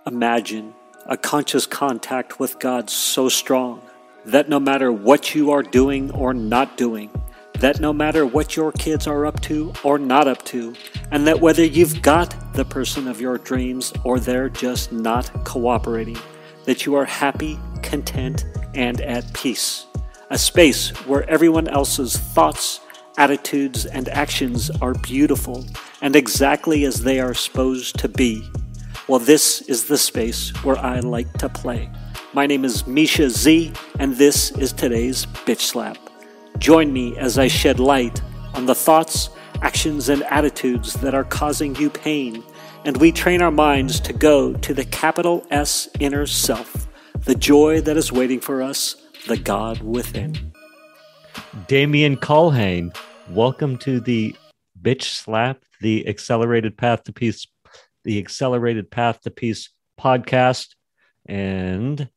Imagine a conscious contact with God so strong that no matter what you are doing or not doing, that no matter what your kids are up to or not up to, and that whether you've got the person of your dreams or they're just not cooperating, that you are happy, content, and at peace. A space where everyone else's thoughts, attitudes, and actions are beautiful and exactly as they are supposed to be. Well, this is the space where I like to play. My name is Misha Z, and this is today's Bitch Slap. Join me as I shed light on the thoughts, actions, and attitudes that are causing you pain, and we train our minds to go to the capital S inner self, the joy that is waiting for us, the God within. Damien Culhane, welcome to the Bitch Slap, the Accelerated Path to Peace podcast. And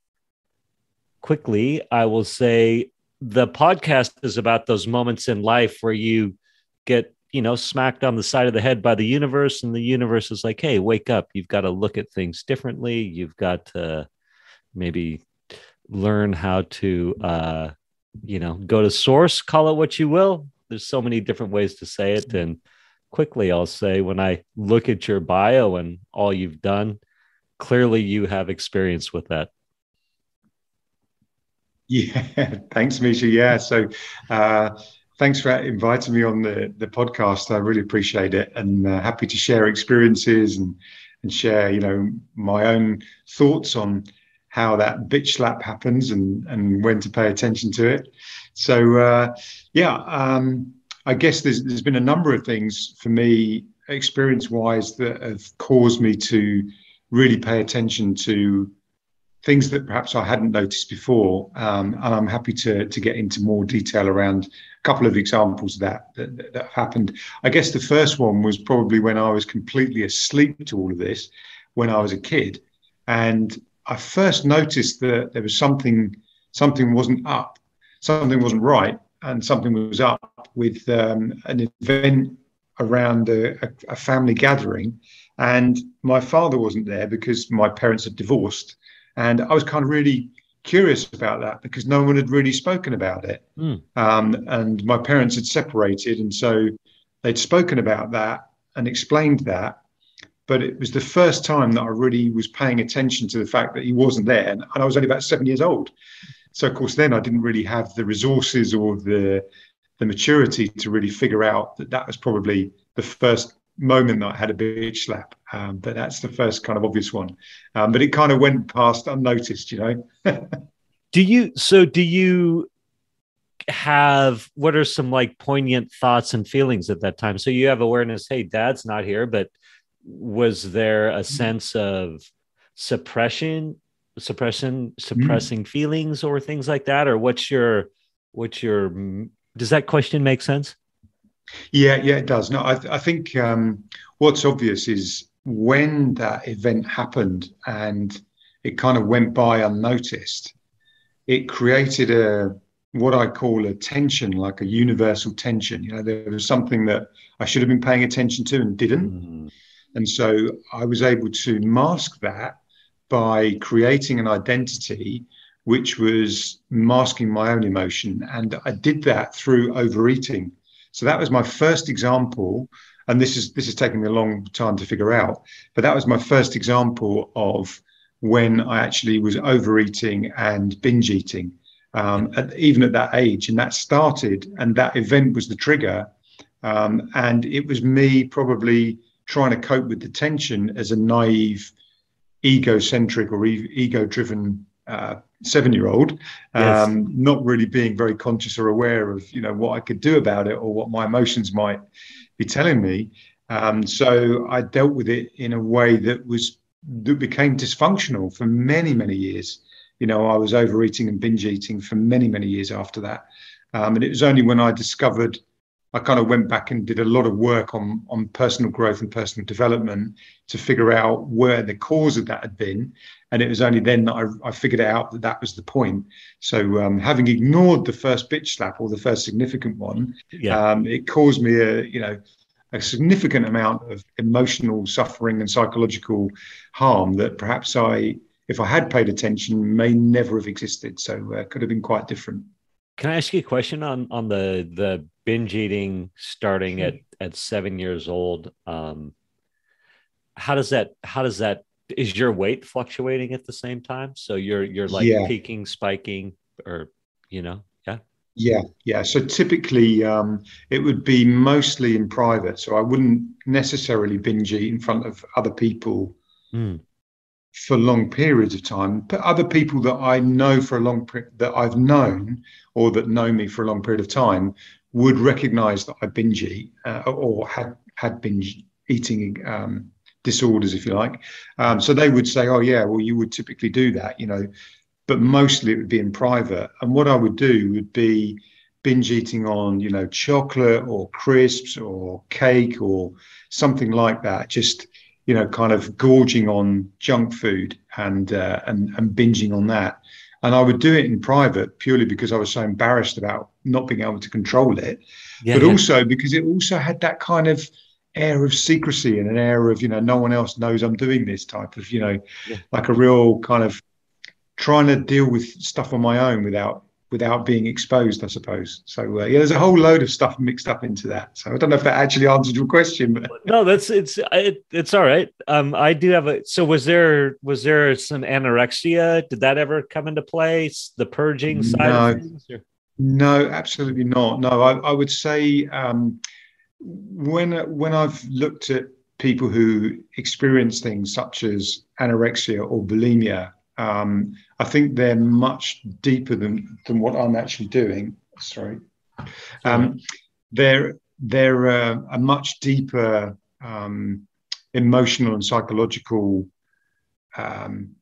quickly, I will say the podcast is about those moments in life where you get, smacked on the side of the head by the universe, and the universe is like, hey, wake up. You've got to look at things differently. You've got to maybe learn how to, go to source, call it what you will. There's so many different ways to say it. And quickly, I'll say, when I look at your bio and all you've done, clearly you have experience with that. Yeah, thanks, Misha. Yeah, so thanks for inviting me on the podcast. I really appreciate it, and happy to share experiences and share, my own thoughts on how that bitch slap happens and when to pay attention to it. So, I guess there's been a number of things for me, experience-wise, that have caused me to really pay attention to things that perhaps I hadn't noticed before. And I'm happy to get into more detail around a couple of examples of that have happened. I guess the first one was probably when I was completely asleep to all of this, when I was a kid. And I first noticed that there was something wasn't up, something wasn't right, and something was up with an event around a family gathering. And my father wasn't there because my parents had divorced. And I was kind of really curious about that because no one had really spoken about it. And my parents had separated. And so they'd spoken about that and explained that. But it was the first time that I really was paying attention to the fact that he wasn't there. And I was only about 7 years old. So, of course, then I didn't really have the resources or the maturity to really figure out that was probably the first moment that I had a bitch slap. But that's the first kind of obvious one. But it kind of went past unnoticed, Do you have, what are some like poignant thoughts and feelings at that time? So you have awareness, hey, dad's not here, but was there a sense of suppressing feelings or things like that? Or what's your, does that question make sense? Yeah, it does. No, I think what's obvious is when that event happened and it kind of went by unnoticed, it created what I call a tension, like a universal tension. There was something that I should have been paying attention to and didn't. And so I was able to mask that by creating an identity which was masking my own emotion. And I did that through overeating. So that was my first example. And this is taking me a long time to figure out. But that was my first example of when I actually was overeating and binge eating, even at that age. And that started, and that event was the trigger. And it was me probably trying to cope with the tension as a naive, egocentric or ego-driven 7-year-old, Yes. not really being very conscious or aware of what I could do about it or what my emotions might be telling me. So I dealt with it in a way that became dysfunctional for many, many years. I was overeating and binge eating for many, many years after that. And it was only when I discovered, I kind of went back and did a lot of work on personal growth and personal development to figure out where the cause of that had been. And it was only then that I figured out that was the point. So having ignored the first bitch slap or the first significant one, it caused me a significant amount of emotional suffering and psychological harm that perhaps if I had paid attention, may never have existed. So could have been quite different. Can I ask you a question on the binge eating starting at 7 years old? How does that is your weight fluctuating at the same time? So you're like Yeah. peaking, spiking, or yeah. Yeah. So typically, it would be mostly in private. So I wouldn't necessarily binge eat in front of other people for long periods of time. But other people that I know that I've known or that know me for a long period of time would recognise that I binge eat or had binge eating disorders, if you like. So they would say, "Oh yeah, well you would typically do that," but mostly it would be in private. And what I would do would be binge eating on, chocolate or crisps or cake or something like that. Just, kind of gorging on junk food and binging on that. And I would do it in private purely because I was so embarrassed about not being able to control it, but also because it also had that kind of air of secrecy and an air of, no one else knows I'm doing this type of, like a real kind of trying to deal with stuff on my own without being exposed, I suppose. So there's a whole load of stuff mixed up into that. So I don't know if that actually answered your question, but no, it's all right. I do have so was there some anorexia? Did that ever come into play? The purging side of things? Or? No, absolutely not. No, I would say when I've looked at people who experience things such as anorexia or bulimia, I think they're much deeper than what I'm actually doing. Sorry. They're a much deeper emotional and psychological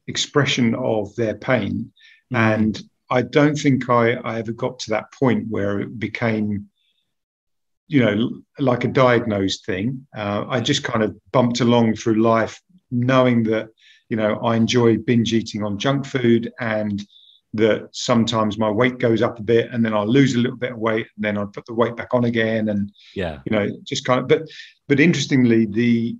expression of their pain. And I don't think I ever got to that point where it became, like a diagnosed thing. I just kind of bumped along through life knowing that, I enjoy binge eating on junk food and that sometimes my weight goes up a bit and then I'll lose a little bit of weight and then I'll put the weight back on again. And, just kind of, but interestingly, the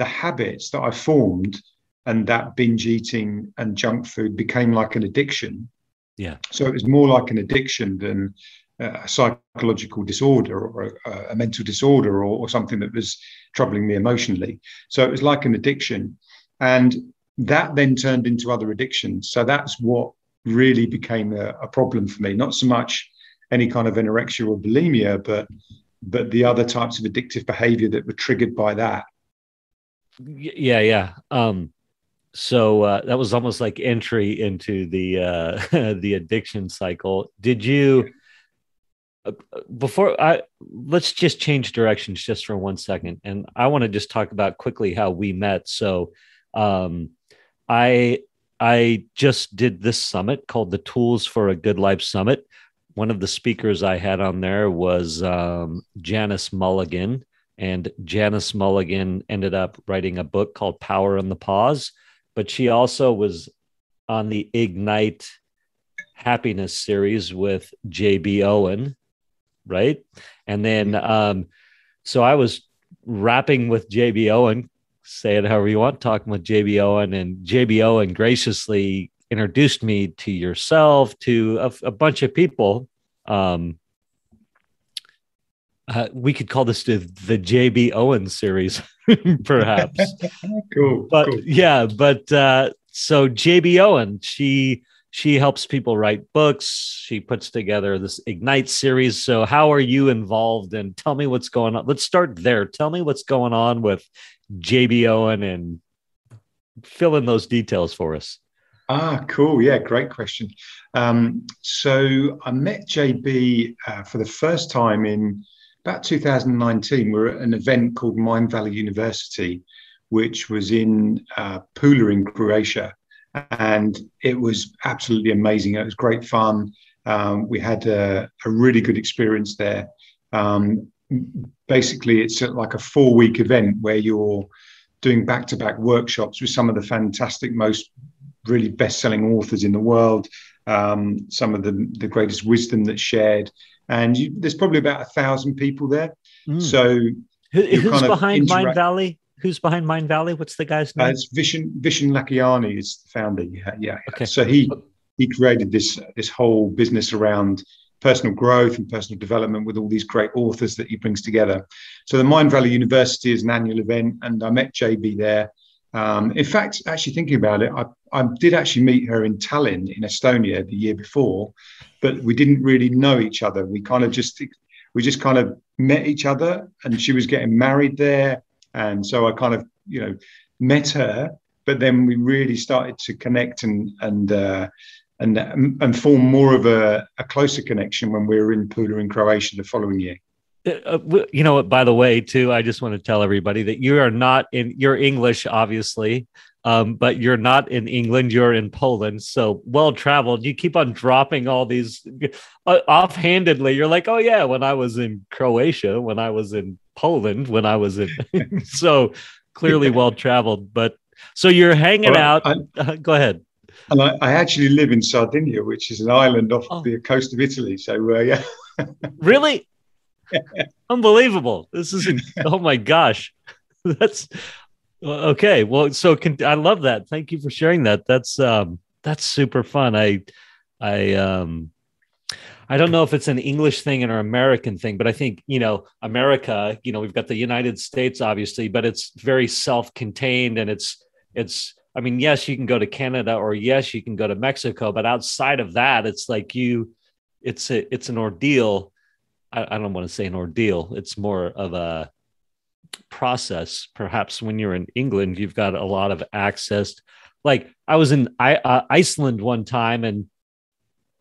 habits that I formed and that binge eating and junk food became like an addiction. Yeah. So it was more like an addiction than a psychological disorder or a mental disorder or something that was troubling me emotionally. So it was like an addiction. And that then turned into other addictions. So that's what really became a problem for me. Not so much any kind of anorexia or bulimia, but the other types of addictive behavior that were triggered by that. Yeah. So that was almost like entry into the the addiction cycle. Did you let's just change directions just for 1 second, and I want to just talk about quickly how we met. So I just did this summit called the Tools for a Good Life Summit. One of the speakers I had on there was Janice Mulligan, and Janice Mulligan ended up writing a book called Power in the Pause, but she also was on the Ignite Happiness series with JB Owen, right? And then so I was rapping with JB Owen, say it however you want, talking with JB Owen, and JB Owen graciously introduced me to yourself, to a bunch of people. We could call this the JB Owen series, perhaps. Cool. So JB Owen, she helps people write books. She puts together this Ignite series. So how are you involved? And tell me what's going on. Let's start there. Tell me what's going on with JB Owen and fill in those details for us. Cool. Yeah, great question. So I met JB for the first time in about 2019. We're at an event called Mind Valley University, which was in Pula in Croatia. And it was absolutely amazing. It was great fun. We had a really good experience there. Basically, it's like a 4-week event where you're doing back-to-back workshops with some of the fantastic, most really best-selling authors in the world, some of the greatest wisdom that's shared. And there's probably about 1,000 people there. So you're Who's kind of behind Mind Valley? Who's behind Mind Valley? What's the guy's name? It's Vishen Lakiani is the founder. Yeah. Okay. So he created this whole business around personal growth and personal development with all these great authors that he brings together. So the Mind Valley University is an annual event, and I met JB there. In fact, actually thinking about it, I did actually meet her in Tallinn in Estonia the year before, but we didn't really know each other. We just kind of met each other, and she was getting married there. And so I kind of, met her, but then we really started to connect and form more of a closer connection when we were in Pula in Croatia the following year. You know what, by the way, too, I just want to tell everybody that you're English, obviously, but you're not in England, you're in Poland. So well-traveled. You keep on dropping all these offhandedly. You're like, oh yeah, when I was in Croatia, when I was in Poland, when I was in, so clearly well-traveled. But so you're hanging out. Go ahead. And I actually live in Sardinia, which is an island off the coast of Italy. So yeah. Really? Unbelievable. This isn't, oh my gosh. That's okay. Well, so I love that. Thank you for sharing that. That's super fun. I don't know if it's an English thing or American thing, but I think, America, we've got the United States, obviously, but it's very self-contained, and it's, I mean, yes, you can go to Canada, or yes, you can go to Mexico, but outside of that, it's like it's an ordeal. I don't want to say an ordeal. It's more of a process. Perhaps when you're in England, you've got a lot of access. Like I was in Iceland one time, and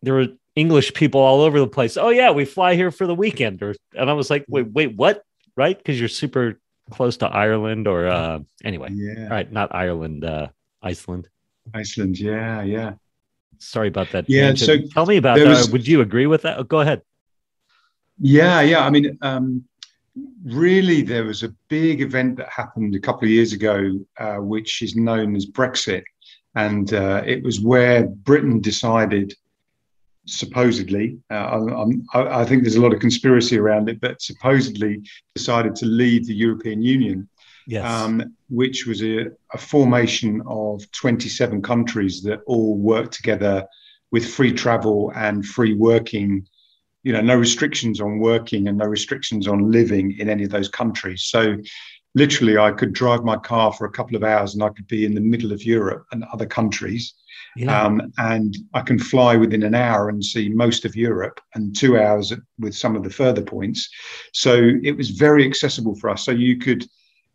there were English people all over the place. Oh yeah, we fly here for the weekend, and I was like, wait, what? Right? Because you're super close to Ireland, or anyway. Yeah. Right, not Ireland, Iceland. Iceland, yeah. Sorry about that. Yeah. Tangent. So tell me about that. Would you agree with that? Oh, go ahead. Yeah. I mean, really, there was a big event that happened a couple of years ago, which is known as Brexit. And it was where Britain decided, supposedly, I think there's a lot of conspiracy around it, but supposedly decided to leave the European Union. Yes. Which was a formation of 27 countries that all work together with free travel and free working, no restrictions on working and no restrictions on living in any of those countries. So literally I could drive my car for a couple of hours and I could be in the middle of Europe and other countries. Yeah. And I can fly within an hour and see most of Europe, and 2 hours with some of the further points. So it was very accessible for us. So you could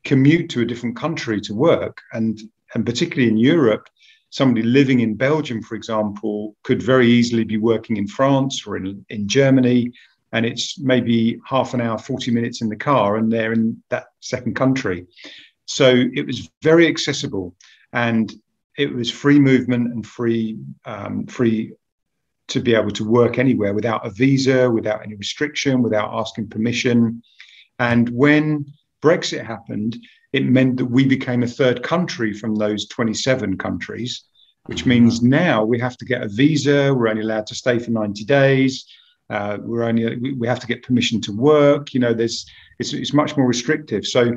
commute to a different country to work, and particularly in Europe, somebody living in Belgium, for example, could very easily be working in France or in Germany, and it's maybe half an hour, 40 minutes in the car, and they're in that second country. So it was very accessible, and it was free movement and free to be able to work anywhere without a visa, without any restriction, without asking permission. And when Brexit happened, it meant that we became a third country from those 27 countries, which means now we have to get a visa. We're only allowed to stay for 90 days. We have to get permission to work. It's much more restrictive. So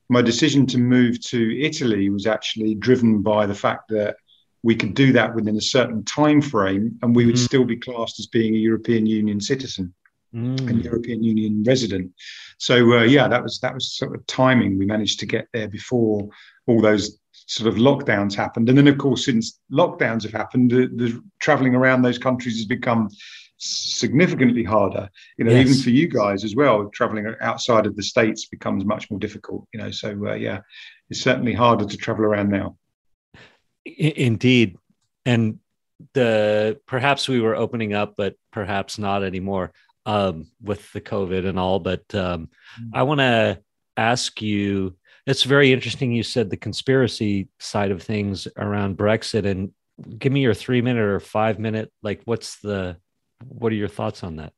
my decision to move to Italy was actually driven by the fact that we could do that within a certain time frame, and we would still be classed as being a European Union citizen. And European Union resident. So that was sort of timing. We managed to get there before all those sort of lockdowns happened. And then, of course, since lockdowns have happened, the traveling around those countries has become significantly harder. Yes. Even for you guys as well, traveling outside of the States becomes much more difficult. So it's certainly harder to travel around now. Indeed. And perhaps we were opening up, but perhaps not anymore. With the COVID and all, but I want to ask you, it's very interesting. You said the conspiracy side of things around Brexit, and give me your 3-minute or 5-minute, like what are your thoughts on that?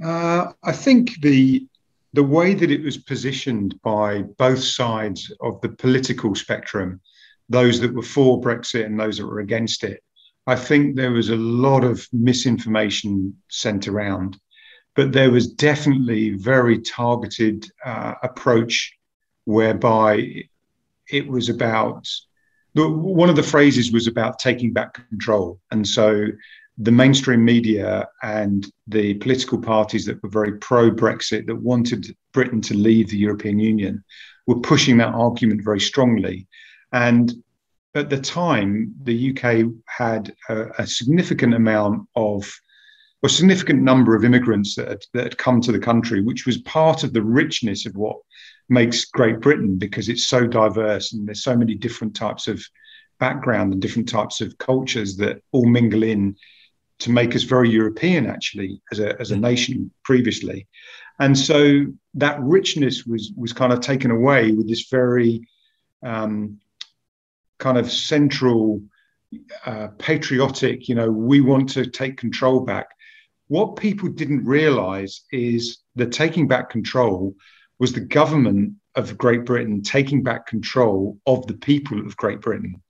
I think the way that it was positioned by both sides of the political spectrum, those that were for Brexit and those that were against it, I think there was a lot of misinformation sent around. but there was definitely very targeted approach whereby it was about, one of the phrases was about taking back control. And so the mainstream media and the political parties that were very pro-Brexit, that wanted Britain to leave the European Union, were pushing that argument very strongly. And at the time, the UK had a significant amount of, or significant number of immigrants that had come to the country, which was part of the richness of what makes Great Britain, because it's so diverse and there's so many different types of background and different types of cultures that all mingle in to make us very European, actually, as a nation previously. And so that richness was kind of taken away with this very kind of central patriotic, we want to take control back. What people didn't realize is that taking back control was the government of Great Britain taking back control of the people of Great Britain.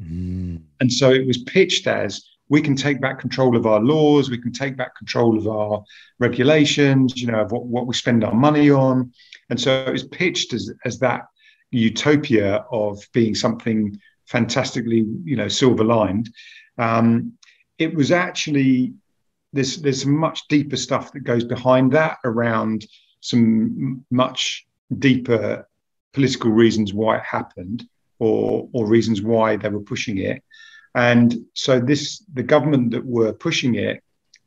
Mm. And so it was pitched as, we can take back control of our laws, we can take back control of our regulations, of what we spend our money on. And so it was pitched as that utopia of being something fantastically, silver-lined. It was actually, there's much deeper stuff that goes behind that, around some much deeper political reasons why it happened, or reasons why they were pushing it. And so the government that were pushing it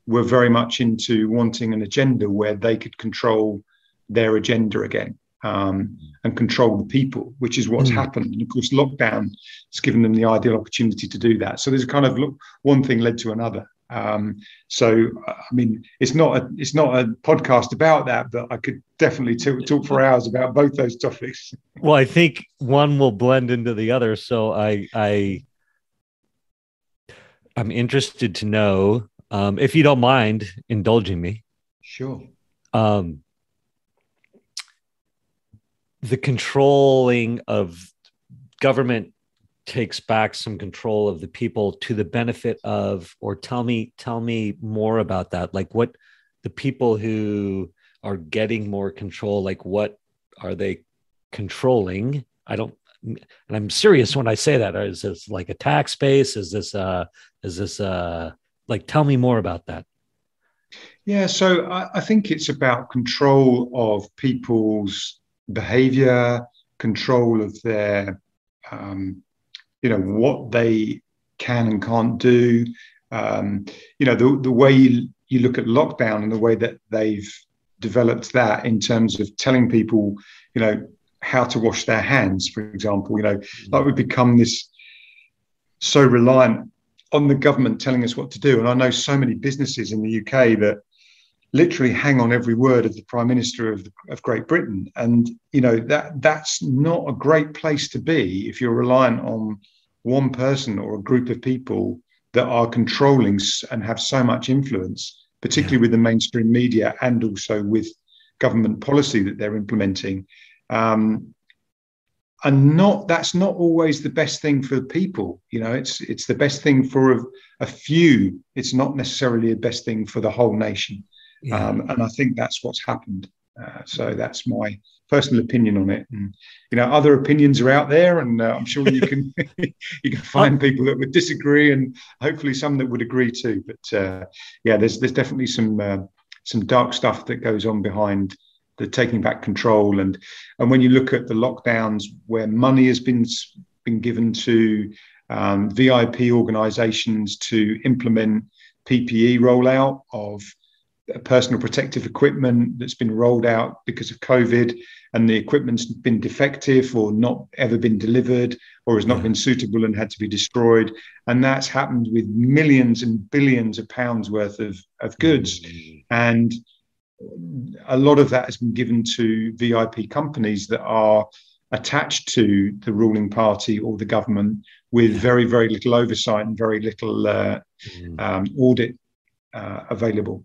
were very much into wanting an agenda where they could control their agenda again, and control the people, which is what's happened. And of course, lockdown has given them the ideal opportunity to do that. So there's a kind of one thing led to another. So, I mean, it's not a podcast about that, but I could definitely talk for hours about both those topics. Well, I think one will blend into the other. So I'm interested to know, if you don't mind indulging me. Sure. The controlling of government takes back some control of the people to the benefit of, or tell me more about that. Like, what the people who are getting more control, like, what are they controlling? And I'm serious when I say that. Is this like a tax base? Is this like, tell me more about that. Yeah, so I think it's about control of people's behavior, control of their, what they can and can't do. The way you look at lockdown and the way that they've developed that in terms of telling people, how to wash their hands, for example, like we've become this so reliant on the government telling us what to do. And I know so many businesses in the UK that literally hang on every word of the Prime Minister of Great Britain. And, that's not a great place to be if you're reliant on one person or a group of people that are controlling and have so much influence, particularly with the mainstream media and also with government policy that they're implementing. And that's not always the best thing for people. It's the best thing for a few. It's not necessarily the best thing for the whole nation. Yeah. And I think that's what's happened. So that's my personal opinion on it. And other opinions are out there, and I'm sure you can find people that would disagree, and hopefully some that would agree too. But there's definitely some dark stuff that goes on behind the taking back control. And when you look at the lockdowns where money has been given to VIP organisations to implement PPE rollout of personal protective equipment that's been rolled out because of COVID, and the equipment's been defective or not ever been delivered, or has not been suitable and had to be destroyed. And that's happened with millions and billions of pounds worth of goods. And a lot of that has been given to VIP companies that are attached to the ruling party or the government, with very, very little oversight and very little audit available.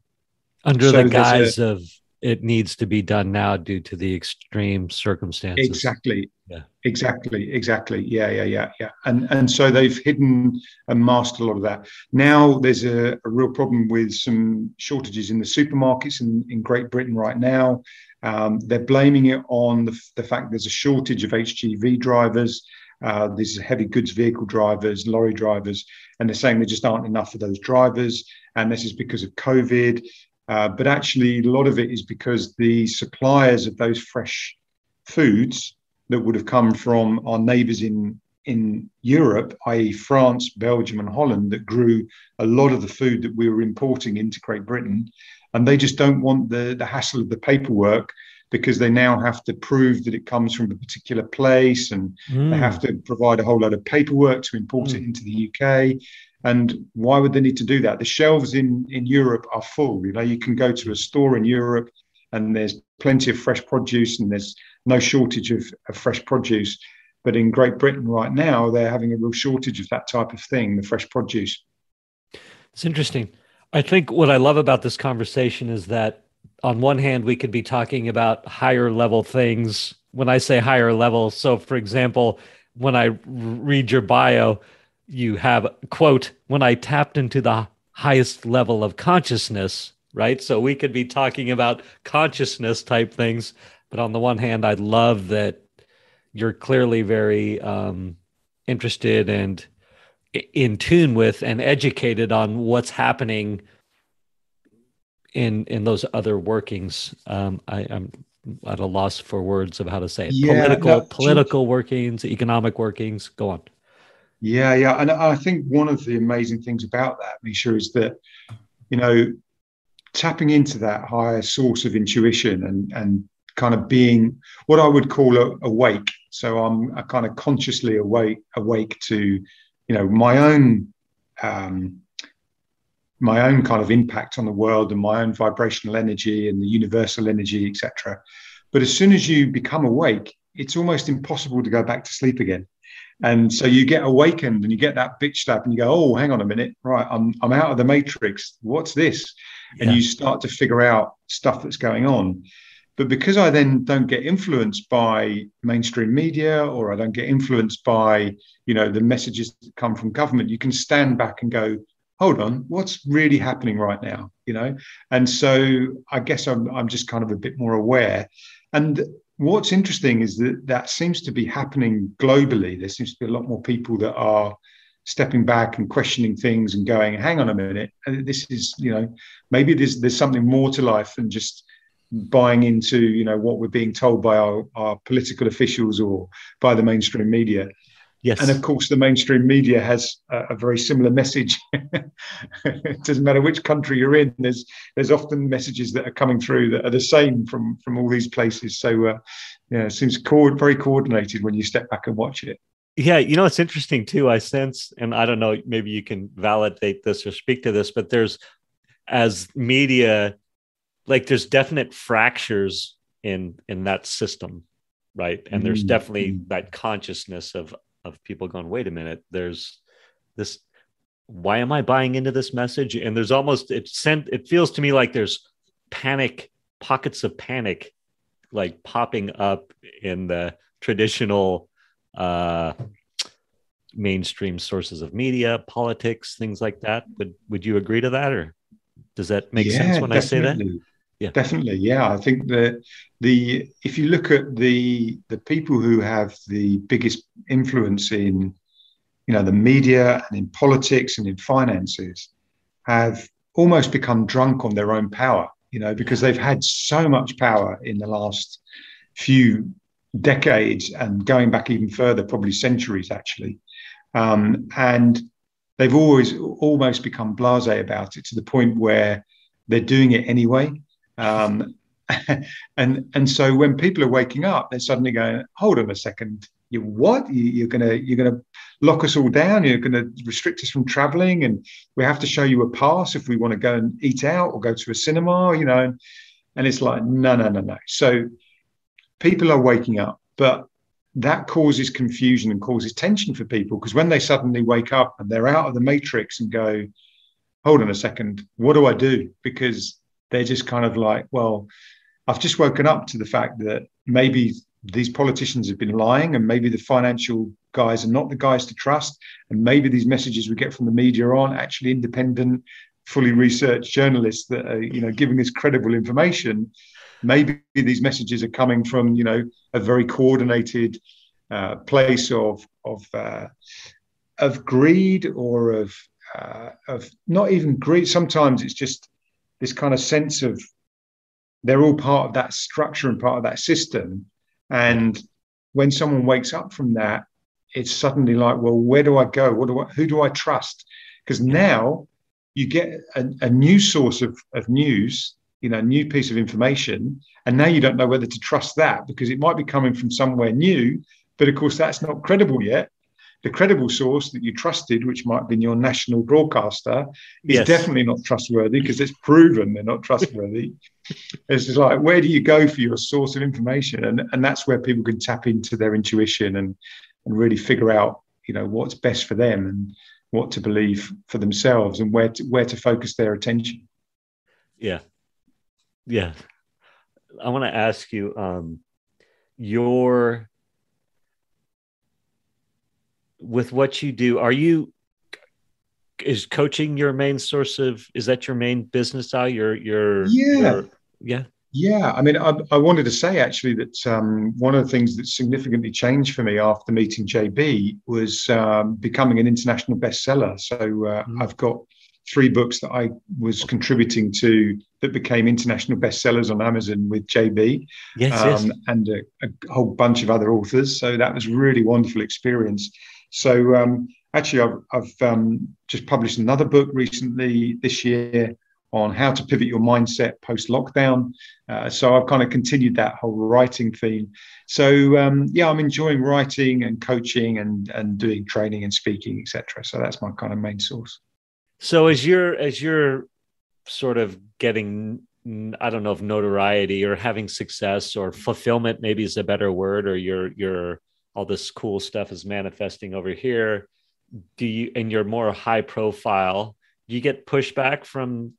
Under the guise of it needs to be done now due to the extreme circumstances. Exactly. Yeah. Exactly. Yeah. And so they've hidden and masked a lot of that. Now there's a real problem with some shortages in the supermarkets in Great Britain right now. They're blaming it on the fact there's a shortage of HGV drivers. There's heavy goods vehicle drivers, lorry drivers, and they're saying there just aren't enough of those drivers. And this is because of COVID. But actually, a lot of it is because the suppliers of those fresh foods that would have come from our neighbours in Europe, i.e. France, Belgium and Holland, that grew a lot of the food that we were importing into Great Britain. And they just don't want the hassle of the paperwork, because they now have to prove that it comes from a particular place, and they have to provide a whole load of paperwork to import it into the UK. And why would they need to do that? The shelves in Europe are full. You know, you can go to a store in Europe and there's plenty of fresh produce and there's no shortage of fresh produce. But in Great Britain right now, they're having a real shortage of that type of thing, the fresh produce. It's interesting. I think what I love about this conversation is that on one hand, we could be talking about higher level things. When I say higher level, so for example, when I read your bio, you have, quote, when I tapped into the highest level of consciousness, right? So we could be talking about consciousness type things. But on the one hand, I love that you're clearly very interested and in tune with and educated on what's happening in those other workings. I'm at a loss for words of how to say it. Yeah, political workings, economic workings. Go on. Yeah. And I think one of the amazing things about that, Misha, is that, you know, tapping into that higher source of intuition and kind of being what I would call awake. So I'm kind of consciously awake to, you know, my own kind of impact on the world and my own vibrational energy and the universal energy, etc. But as soon as you become awake, it's almost impossible to go back to sleep again. And so you get awakened and you get that bitch slap and you go, oh, hang on a minute. Right. I'm out of the matrix. What's this? Yeah. And you start to figure out stuff that's going on. But because I then don't get influenced by mainstream media, or I don't get influenced by, you know, the messages that come from government, you can stand back and go, hold on, what's really happening right now? You know? And so I guess I'm just kind of a bit more aware. And what's interesting is that seems to be happening globally. There seems to be a lot more people that are stepping back and questioning things and going, hang on a minute, this is, you know, maybe there's something more to life than just buying into, you know, what we're being told by our political officials or by the mainstream media. Yes. And of course, the mainstream media has a very similar message. It doesn't matter which country you're in. There's often messages that are coming through that are the same from all these places. So, it seems very coordinated when you step back and watch it. Yeah, you know, it's interesting too. I sense, and I don't know, maybe you can validate this or speak to this, but there's, as media, like there's definite fractures in that system, right? And there's definitely that consciousness of people going, wait a minute, there's this, why am I buying into this message? And there's almost, it feels to me like there's pockets of panic, like popping up in the traditional mainstream sources of media, politics, things like that. Would you agree to that, or does that make sense when definitely. I say that? Yeah, definitely. Yeah, I think that if you look at the people who have the biggest influence in, you know, the media and in politics and in finances, have almost become drunk on their own power, you know, because they've had so much power in the last few decades and going back even further, probably centuries actually. And they've always almost become blasé about it to the point where they're doing it anyway. And so when people are waking up, they're suddenly going, hold on a second, you're gonna lock us all down, you're gonna restrict us from traveling, and we have to show you a pass if we want to go and eat out or go to a cinema, you know. And it's like, no. So people are waking up, but that causes confusion and causes tension for people, because when they suddenly wake up and they're out of the matrix and go, hold on a second, what do I do? Because they're just kind of like, well, I've just woken up to the fact that maybe these politicians have been lying, and maybe the financial guys are not the guys to trust, and maybe these messages we get from the media aren't actually independent, fully researched journalists that are, giving us credible information. Maybe these messages are coming from, a very coordinated place of greed, or of not even greed. Sometimes it's just this kind of sense of they're all part of that structure and part of that system. And when someone wakes up from that, it's suddenly like, well, where do I go? Who do I trust? Because now you get a new source of news, a new piece of information, and now you don't know whether to trust that, because it might be coming from somewhere new, but of course that's not credible yet. The credible source that you trusted, which might have been your national broadcaster, is definitely not trustworthy, because it's proven they're not trustworthy. It's just like, where do you go for your source of information? And that's where people can tap into their intuition and really figure out, what's best for them and what to believe for themselves, and where to focus their attention. Yeah. Yeah. I want to ask you, with what you do, is coaching your main source of, is that your main business now? Yeah. I mean, I wanted to say actually that one of the things that significantly changed for me after meeting JB was becoming an international bestseller. So I've got 3 books that I was contributing to that became international bestsellers on Amazon with JB, and a whole bunch of other authors. So that was a really wonderful experience. So actually, I've just published another book recently this year on how to pivot your mindset post-lockdown. So I've kind of continued that whole writing theme. So I'm enjoying writing and coaching and doing training and speaking, etc. So that's my kind of main source. So as you're sort of getting, I don't know if notoriety or having success or fulfillment maybe is a better word, or you're all this cool stuff is manifesting over here, and you're more high profile, do you get pushback from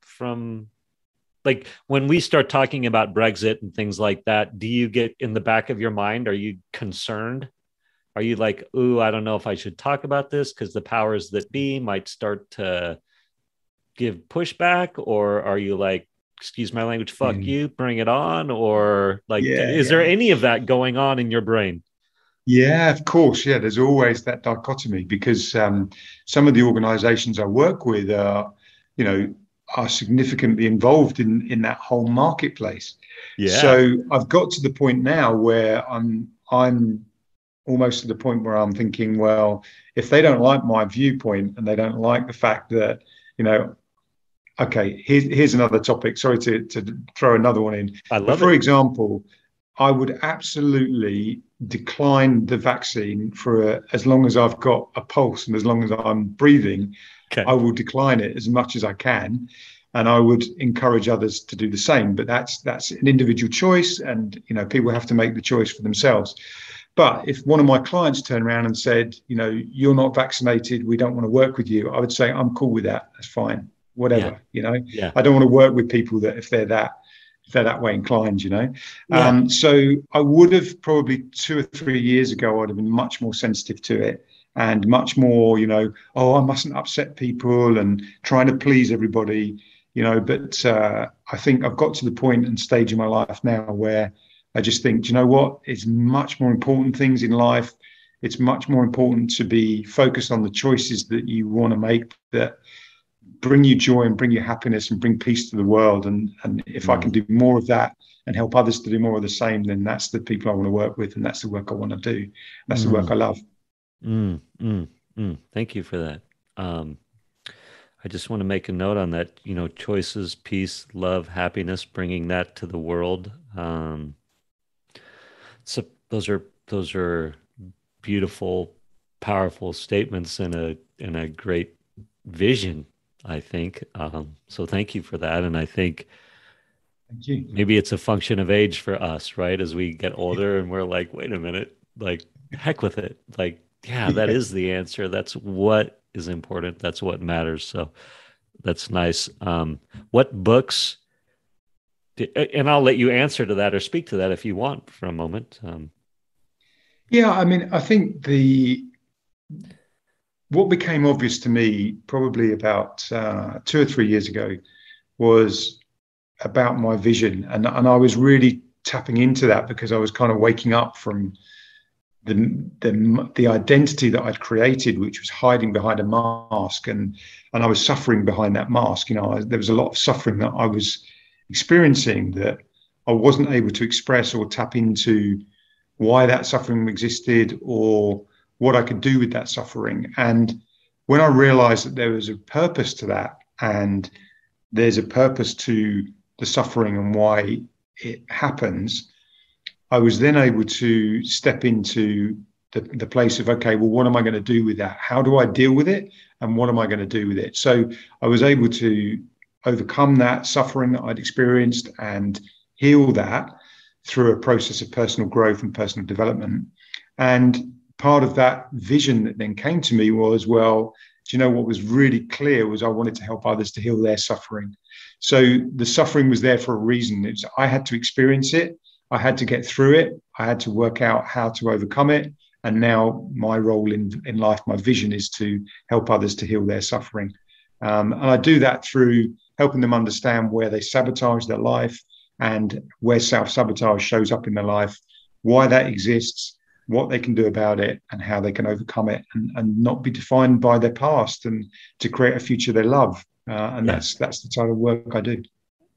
like when we start talking about Brexit and things like that, do you get in the back of your mind, are you concerned? Are you like, ooh, I don't know if I should talk about this because the powers that be might start to give pushback? Or are you like, excuse my language, fuck you, bring it on? Or like, is there any of that going on in your brain? Yeah, of course. Yeah, there's always that dichotomy, because some of the organizations I work with are significantly involved in that whole marketplace. Yeah. So I've got to the point now where I'm almost to the point where I'm thinking, well, if they don't like my viewpoint and they don't like the fact that, okay, here's another topic. Sorry to throw another one in. For example, I would absolutely decline the vaccine for as long as I've got a pulse and as long as I'm breathing. Okay. I will decline it as much as I can, and I would encourage others to do the same. But that's an individual choice, and people have to make the choice for themselves. But if one of my clients turned around and said, you're not vaccinated, we don't want to work with you, I would say, I'm cool with that. That's fine. Whatever. I don't want to work with people that if they're that way inclined, So I would have probably 2 or 3 years ago, I'd have been much more sensitive to it and much more, I mustn't upset people and trying to please everybody, but I think I've got to the point and stage in my life now where I just think, do you know what? It's much more important things in life. It's much more important to be focused on the choices that you want to make that bring you joy and bring you happiness and bring peace to the world. And if I can do more of that and help others to do more of the same, then that's the people I want to work with, and that's the work I want to do. That's the work I love. Thank you for that. I just want to make a note on that, choices, peace, love, happiness, bringing that to the world. So those are beautiful, powerful statements and a great vision, I think. So thank you for that. And I think maybe it's a function of age for us, right? As we get older and we're like, wait a minute, like, heck with it. Like, that is the answer. That's what is important. That's what matters. So that's nice. What books And I'll let you answer to that or speak to that if you want for a moment. Yeah, I mean, I think what became obvious to me probably about 2 or 3 years ago was about my vision, and I was really tapping into that because I was kind of waking up from the identity that I'd created, which was hiding behind a mask, and I was suffering behind that mask. There was a lot of suffering that I was experiencing that I wasn't able to express or tap into why that suffering existed or what I could do with that suffering. And when I realized that there was a purpose to that, and there's a purpose to the suffering and why it happens, I was then able to step into the place of, okay, well, what am I going to do with that? How do I deal with it? And what am I going to do with it? So I was able to overcome that suffering that I'd experienced and heal that through a process of personal growth and personal development. And part of that vision that then came to me was, well, do you know what was really clear was I wanted to help others to heal their suffering. So the suffering was there for a reason. I had to experience it. I had to get through it. I had to work out how to overcome it. And now my role in life, my vision is to help others to heal their suffering. And I do that through helping them understand where they sabotage their life and where self-sabotage shows up in their life, why that exists, what they can do about it, and how they can overcome it and not be defined by their past, and to create a future they love. That's the type of work I do.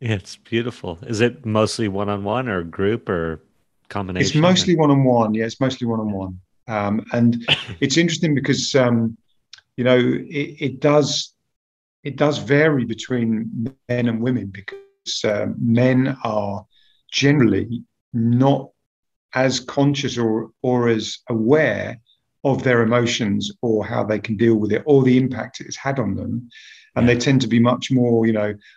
Yeah, it's beautiful. Is it mostly one-on-one or group or combination? It's mostly one-on-one. Yeah, it's mostly one-on-one. And it's interesting because, it does vary between men and women, because men are generally not as conscious or as aware of their emotions or how they can deal with it or the impact it's had on them. And they tend to be much more,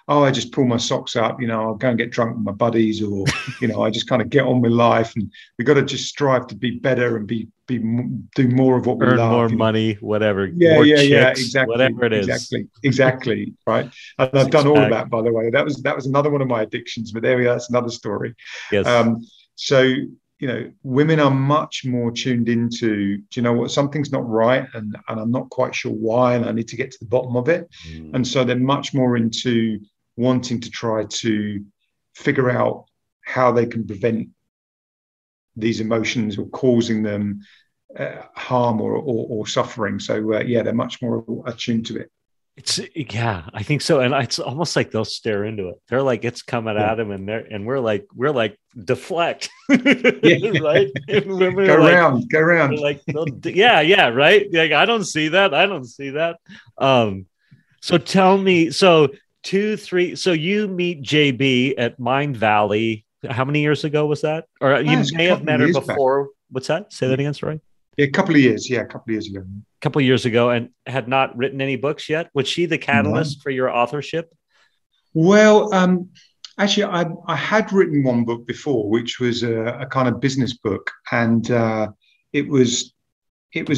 I just pull my socks up, I'll go and get drunk with my buddies, or, I just kind of get on with life. And we've got to just strive to be better and do more of what we love. Earn more money, whatever. Yeah, more chicks, exactly. Whatever it is. Exactly. Right. And I've done all of that, by the way. That was another one of my addictions, but there we go. That's another story. Yes. So, women are much more tuned into, do you know what, something's not right, and I'm not quite sure why, and I need to get to the bottom of it. And so they're much more into wanting to try to figure out how they can prevent these emotions or causing them harm or suffering. So they're much more attuned to it. I think so. And it's almost like they'll stare into it. They're like, it's coming at them, and we're like deflect. Right? Go around. Like, right. Like, I don't see that. So tell me, so you meet JB at Mind Valley. How many years ago was that? Or you may have met her before. Back. What's that? Say that again, sorry. Yeah, a couple of years. Yeah, a couple of years ago. A couple of years ago, and had not written any books yet. Was she the catalyst for your authorship? Well, actually, I had written one book before, which was a kind of business book, and it was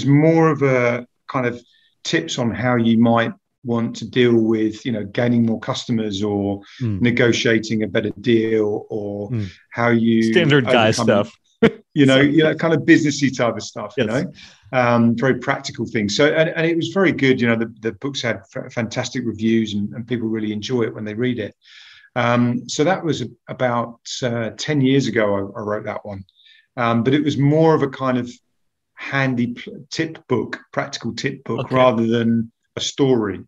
more of a kind of tips on how you might want to deal with, gaining more customers or negotiating a better deal, or how you standard guy stuff. Kind of businessy type of stuff, yes. Very practical things. So, and it was very good. The books had fantastic reviews, and people really enjoy it when they read it. So that was about 10 years ago I wrote that one. But it was more of a kind of handy practical tip book, rather than a story.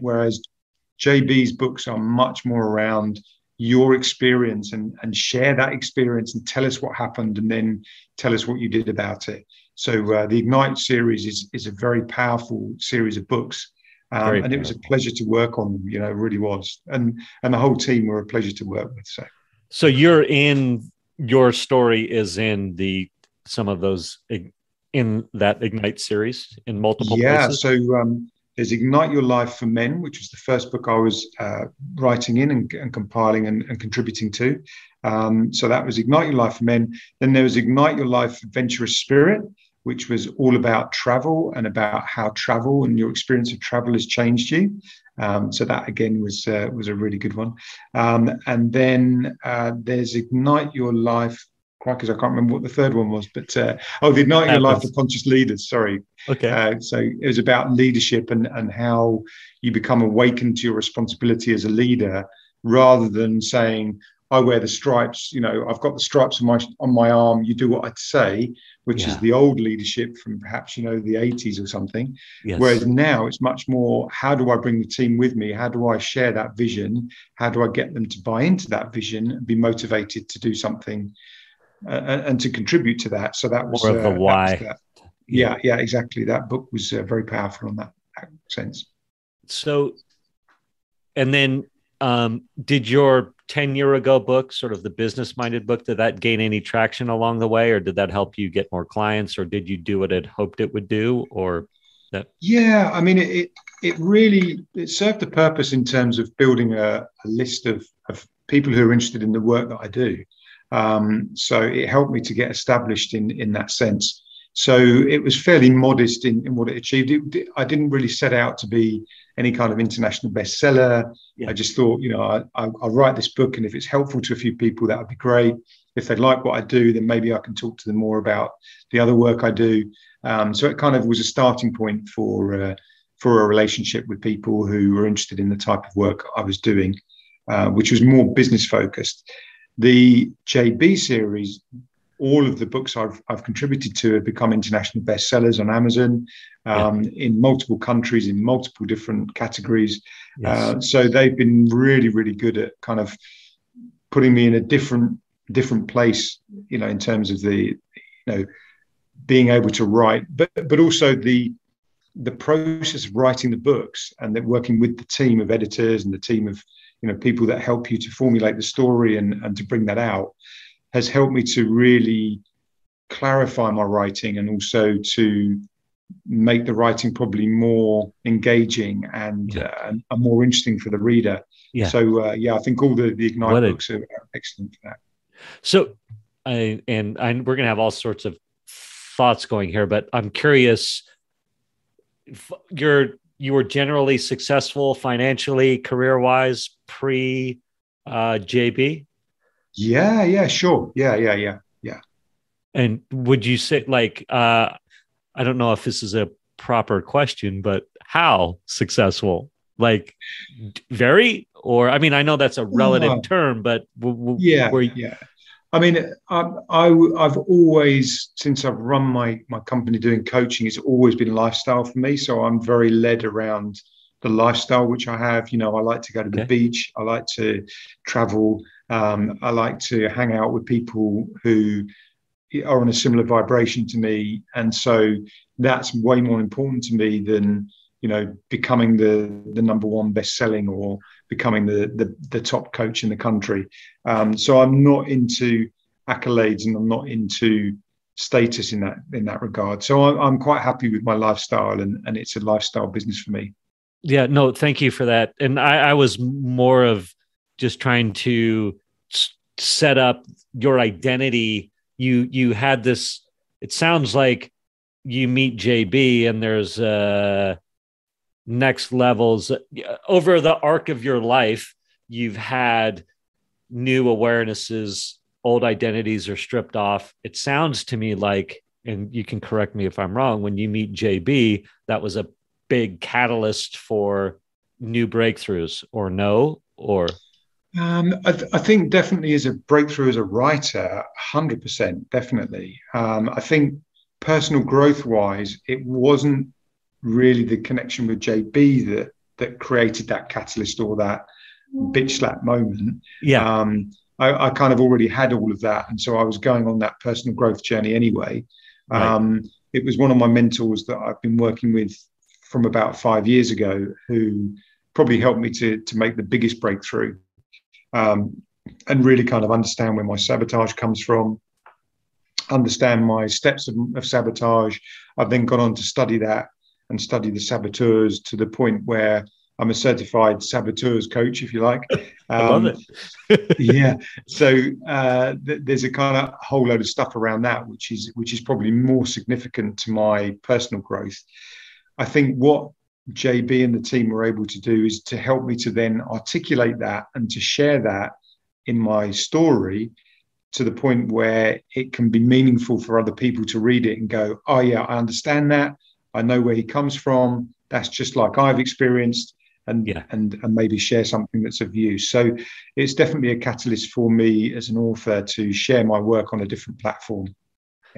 Whereas JB's books are much more around your experience and share that experience and tell us what happened, and then tell us what you did about it. So the Ignite series is a very powerful series of books, and it was a pleasure to work on them. It really was, and the whole team were a pleasure to work with. So your story is in some of those in that Ignite series in multiple places. So there's Ignite Your Life for Men, which was the first book I was writing in and compiling and contributing to. So that was Ignite Your Life for Men. Then there was Ignite Your Life Adventurous Spirit, which was all about travel and about how travel and your experience of travel has changed you. So that again was a really good one. And then there's Ignite Your Life. Crackers, I can't remember what the third one was, but the Ignite Your Life for Conscious Leaders. Sorry. Okay. So it was about leadership and how you become awakened to your responsibility as a leader, rather than saying, I wear the stripes, I've got the stripes on my arm, you do what I say, which is the old leadership from perhaps, the 80s or something. Yes. Whereas now it's much more, how do I bring the team with me? How do I share that vision? How do I get them to buy into that vision and be motivated to do something and to contribute to that? So that was more of the why. That. Yeah, exactly. That book was very powerful in that sense. So, and then did your 10-year ago book, sort of the business minded book, did that gain any traction along the way, or did that help you get more clients, or did you do what it hoped it would do, or that? Yeah, I mean, it really served a purpose in terms of building a list of people who are interested in the work that I do. So it helped me to get established in that sense. So it was fairly modest in what it achieved. I didn't really set out to be any kind of international bestseller. I just thought, I'll write this book, and if it's helpful to a few people, that would be great. If they like what I do, then maybe I can talk to them more about the other work I do. So it kind of was a starting point for a relationship with people who were interested in the type of work I was doing, which was more business focused. The JB series, all of the books I've contributed to have become international bestsellers on Amazon, in multiple countries, in multiple different categories. Yes. So they've been really, really good at kind of putting me in a different place, in terms of the, being able to write, but also the process of writing the books, and then working with the team of editors and the team of, people that help you to formulate the story and to bring that out, has helped me to really clarify my writing, and also to make the writing probably more engaging and more interesting for the reader. Yeah. So I think all the Ignite books are excellent for that. So, we're going to have all sorts of thoughts going here, but I'm curious. You were generally successful financially, career-wise, pre JB. Yeah, sure. Yeah. And would you say, I don't know if this is a proper question, but how succcevel? Very, or, I mean, I know that's a relative term, but yeah. I mean, I've always, since I've run my company doing coaching, it's always been lifestyle for me. So I'm very led around the lifestyle which I have. I like to go to the beach. I like to travel. I like to hang out with people who are on a similar vibration to me. And so that's way more important to me than, becoming the number one best-selling or becoming the top coach in the country. So I'm not into accolades, and I'm not into status in that regard. So I'm quite happy with my lifestyle, and it's a lifestyle business for me. Yeah, no, thank you for that. And I was more of just trying to set up your identity. You had this, it sounds like you meet JB and there's next levels over the arc of your life. You've had new awarenesses, old identities are stripped off. It sounds to me like, and you can correct me if I'm wrong, when you meet JB, that was a big catalyst for new breakthroughs, or no? Or I think definitely as a breakthrough as a writer, 100%, definitely. I think personal growth wise, it wasn't really the connection with JB that created that catalyst or that bitch slap moment. Yeah. I kind of already had all of that. And so I was going on that personal growth journey anyway. Right. It was one of my mentors that I've been working with from about 5 years ago, who probably helped me to make the biggest breakthrough, and really kind of understand where my sabotage comes from, understand my steps of sabotage. I've then gone on to study that and study the saboteurs to the point where I'm a certified saboteurs coach, if you like. I love it. Yeah. So there's a kind of whole load of stuff around that, which is probably more significant to my personal growth. I think what JB and the team were able to do is to help me to then articulate that and to share that in my story to the point where it can be meaningful for other people to read it and go, oh yeah, I understand that. I know where he comes from. That's just like I've experienced, and maybe share something that's of use. So it's definitely a catalyst for me as an author to share my work on a different platform.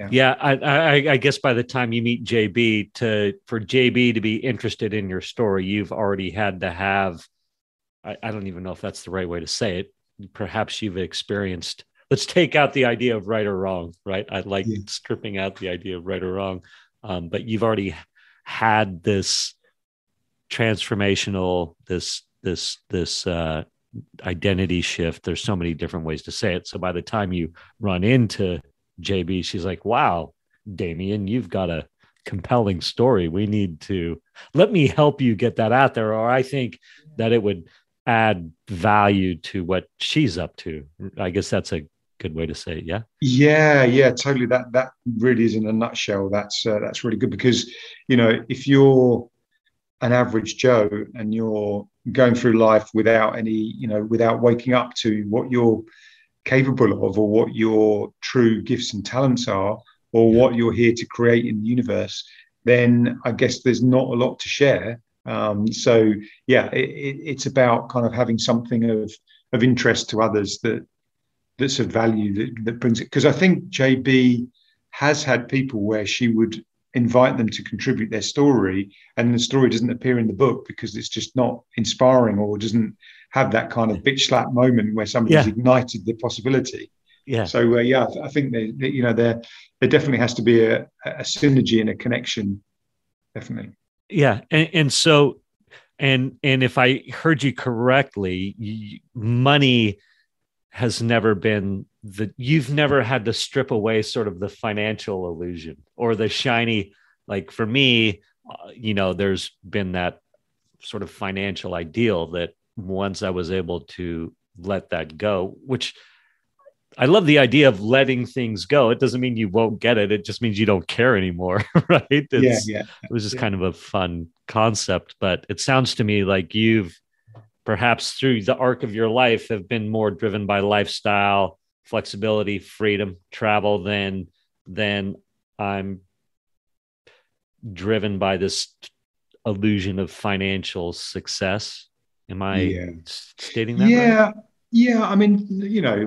Yeah, I guess by the time you meet JB, for JB to be interested in your story, you've already had to have, I don't even know if that's the right way to say it. Perhaps you've experienced, let's take out the idea of right or wrong, right? I like stripping out the idea of right or wrong. But you've already had this transformational, this identity shift. There's so many different ways to say it. So by the time you run into JB, she's like, wow, Damien, you've got a compelling story. We need to, let me help you get that out there. Or I think that it would add value to what she's up to. I guess that's a good way to say it. Yeah, totally. That really is in a nutshell. That's really good, because if you're an average Joe and you're going through life without any, without waking up to what you're capable of, or what your true gifts and talents are, or what you're here to create in the universe, then I guess there's not a lot to share. So yeah, it's about kind of having something of interest to others that's of value that brings it. Because I think JB has had people where she would invite them to contribute their story, and the story doesn't appear in the book because it's just not inspiring, or doesn't have that kind of bitch slap moment where somebody's ignited the possibility. So I think there definitely has to be a synergy and a connection. Definitely. And so if I heard you correctly, money has never been you've never had to strip away sort of the financial illusion or the shiny, like for me, there's been that sort of financial ideal that once I was able to let that go, which I love the idea of letting things go. It doesn't mean you won't get it. It just means you don't care anymore. Right. It was just kind of a fun concept, but it sounds to me like you've perhaps through the arc of your life have been more driven by lifestyle, flexibility, freedom, travel than I'm driven by this illusion of financial success. Am I stating that right? Yeah. I mean,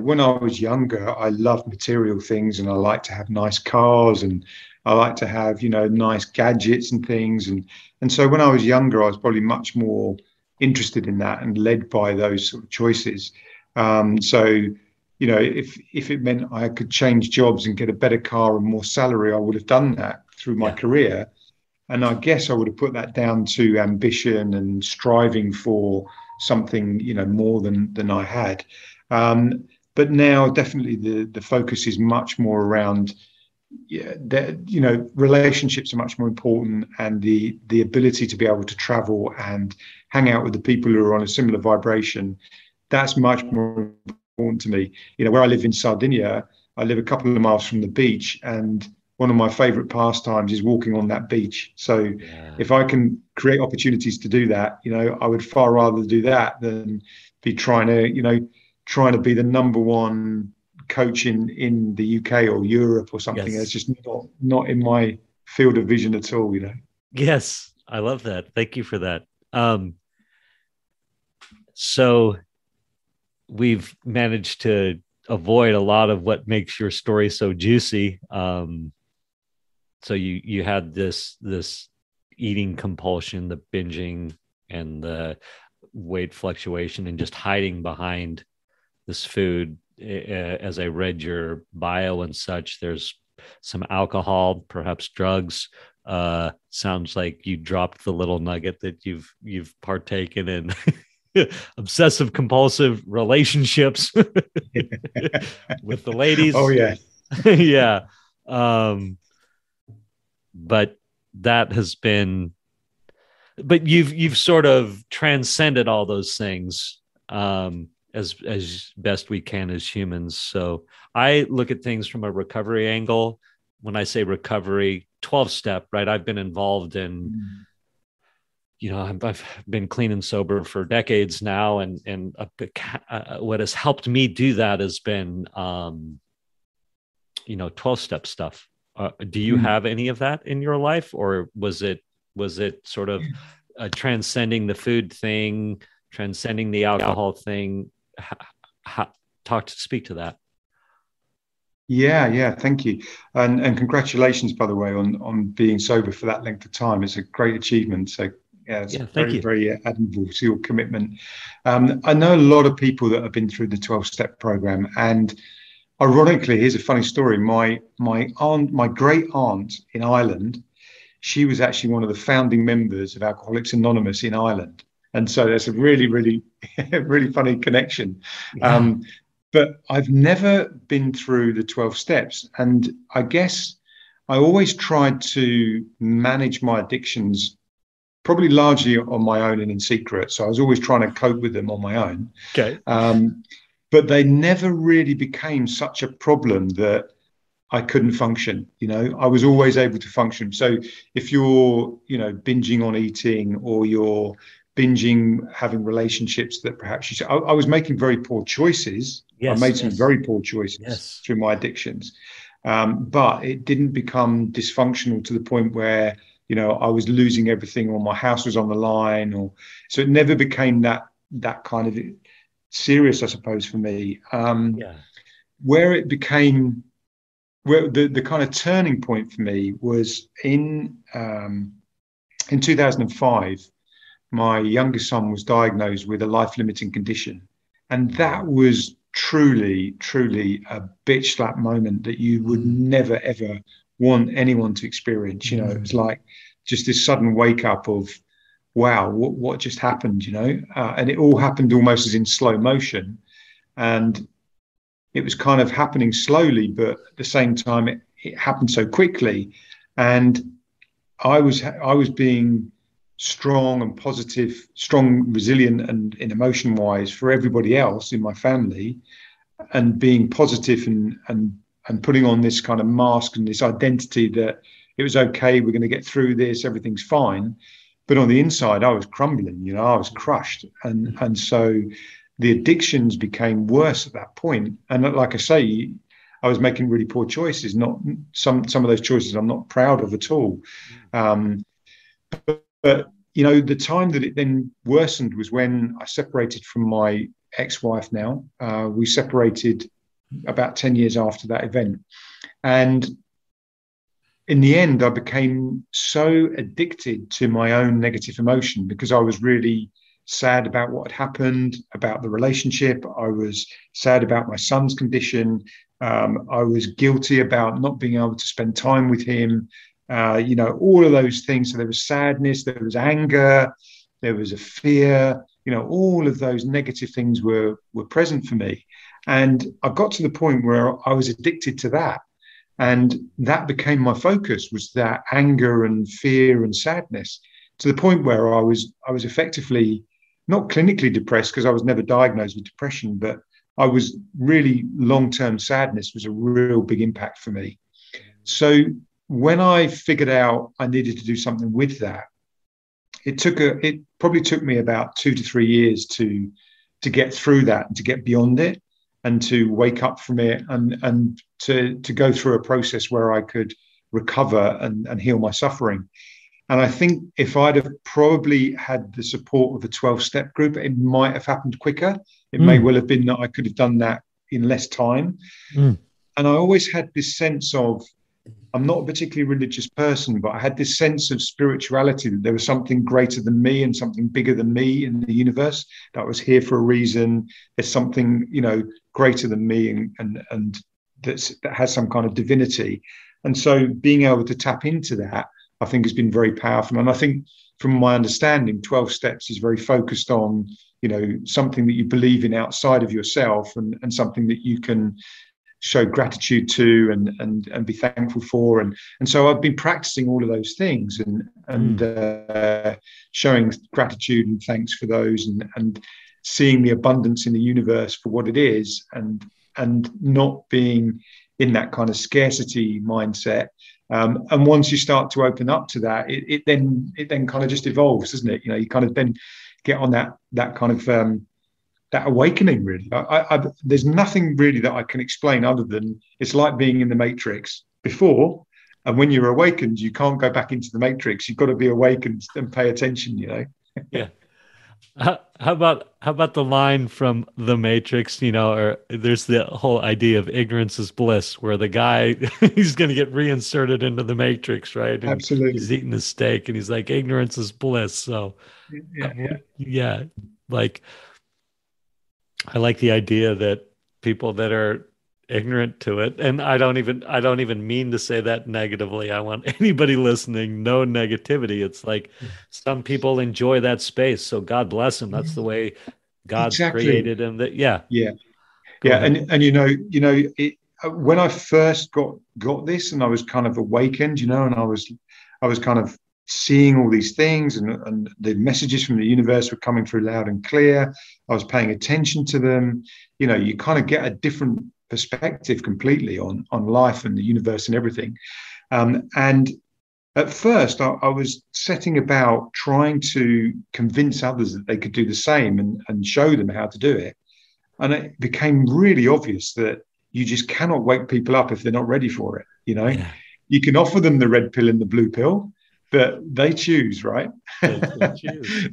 when I was younger, I loved material things, and I like to have nice cars, and I like to have, nice gadgets and things. And so when I was younger, I was probably much more interested in that and led by those sort of choices. So, if it meant I could change jobs and get a better car and more salary, I would have done that through my career. And I guess I would have put that down to ambition and striving for something, more than I had. But now definitely the focus is much more around, relationships are much more important, and the ability to be able to travel and hang out with the people who are on a similar vibration, that's much more important to me. Where I live in Sardinia, I live a couple of miles from the beach, and one of my favorite pastimes is walking on that beach. So if I can create opportunities to do that, I would far rather do that than be trying to be the number one coach in the UK or Europe or something. That's just not in my field of vision at all, Yes, I love that. Thank you for that. So we've managed to avoid a lot of what makes your story so juicy. So you had this eating compulsion, the binging and the weight fluctuation, and just hiding behind this food. As I read your bio and such, there's some alcohol, perhaps drugs. Sounds like you dropped the little nugget that you've partaken in. Obsessive compulsive relationships with the ladies. Oh yeah. Yeah. But that has been, but you've sort of transcended all those things. as best we can as humans. So I look at things from a recovery angle. When I say recovery, 12-step, right? I've been involved in, I've been clean and sober for decades now. And what has helped me do that has been, 12-step stuff. Do you have any of that in your life, or was it sort of transcending the food thing, transcending the alcohol thing? Speak to that. Yeah, thank you, and congratulations, by the way, on being sober for that length of time. It's a great achievement. So yeah, it's thank you. Very admirable to your commitment. I know a lot of people that have been through the 12-step program, and ironically, here's a funny story. My great aunt in Ireland, she was actually one of the founding members of Alcoholics Anonymous in Ireland, and so there's a really, really, really funny connection. Yeah. But I've never been through the 12 steps. And I guess I always tried to manage my addictions, probably largely on my own and in secret. So I was always trying to cope with them on my own. Okay. But they never really became such a problem that I couldn't function. I was always able to function. So if you're, binging on eating, or you're binging having relationships that perhaps I was making very poor choices. I made some very poor choices through my addictions, but it didn't become dysfunctional to the point where I was losing everything, or my house was on the line, so it never became that kind of serious, I suppose, for me. Where it became, where the kind of turning point for me was in 2005. My youngest son was diagnosed with a life-limiting condition, and that was truly a bitch slap moment that you would never ever want anyone to experience. It was like just this sudden wake up of, wow, what just happened? And it all happened almost as in slow motion, and it was kind of happening slowly, but at the same time it happened so quickly, and I was being strong and positive, strong, resilient, and in emotion wise for everybody else in my family, and being positive and putting on this kind of mask and this identity that it was okay, we're going to get through this, everything's fine. But on the inside, I was crumbling, I was crushed. And so the addictions became worse at that point. And like I say, I was making really poor choices, not some of those choices I'm not proud of at all. But the time that it then worsened was when I separated from my ex-wife now. We separated about 10 years after that event. And in the end, I became so addicted to my own negative emotion because I was really sad about what had happened, about the relationship. I was sad about my son's condition. I was guilty about not being able to spend time with him. All of those things. So there was sadness, there was anger, there was a fear, all of those negative things were present for me. And I got to the point where I was addicted to that. And that became my focus, was that anger and fear and sadness, to the point where I was effectively not clinically depressed, because I was never diagnosed with depression, but I was really, long-term sadness was a real big impact for me. So when I figured out I needed to do something with that, it probably took me about 2 to 3 years to get through that and to get beyond it and to wake up from it and to go through a process where I could recover and heal my suffering. And I think if I'd have probably had the support of the 12-step group, it might have happened quicker. It may well have been that I could have done that in less time. And I always had this sense of, I'm not a particularly religious person, but I had this sense of spirituality, that there was something greater than me and something bigger than me in the universe, that was here for a reason. There's something, greater than me and that has some kind of divinity. And so being able to tap into that, I think, has been very powerful. And I think, from my understanding, 12 steps is very focused on, something that you believe in outside of yourself, and something that you can show gratitude to and be thankful for. And so I've been practicing all of those things and showing gratitude and thanks for those. And seeing the abundance in the universe for what it is, and not being in that kind of scarcity mindset. And once you start to open up to that, it then kind of just evolves, doesn't it? You kind of then get on that kind of that awakening. Really, there's nothing really that I can explain other than it's like being in the Matrix before, and when you're awakened, you can't go back into the Matrix. You've got to be awakened and pay attention. Yeah. How about the line from The Matrix? Or there's the whole idea of ignorance is bliss, where the guy he's going to get reinserted into the Matrix, right? And Absolutely. he's eating his steak, and he's like, "Ignorance is bliss." So, yeah, like I like the idea that people that are ignorant to it, and I don't even mean to say that negatively. I want anybody listening, no negativity. It's like some people enjoy that space, so God bless them. That's the way God created them. Yeah. Ahead. And when I first got this, and I was kind of awakened, and I was kind of seeing all these things, and the messages from the universe were coming through loud and clear. I was paying attention to them. You kind of get a different perspective completely on life and the universe and everything. And at first, I was setting about trying to convince others that they could do the same and show them how to do it. And it became really obvious that you just cannot wake people up if they're not ready for it. Yeah. You can offer them the red pill and the blue pill, but they choose, right? They choose.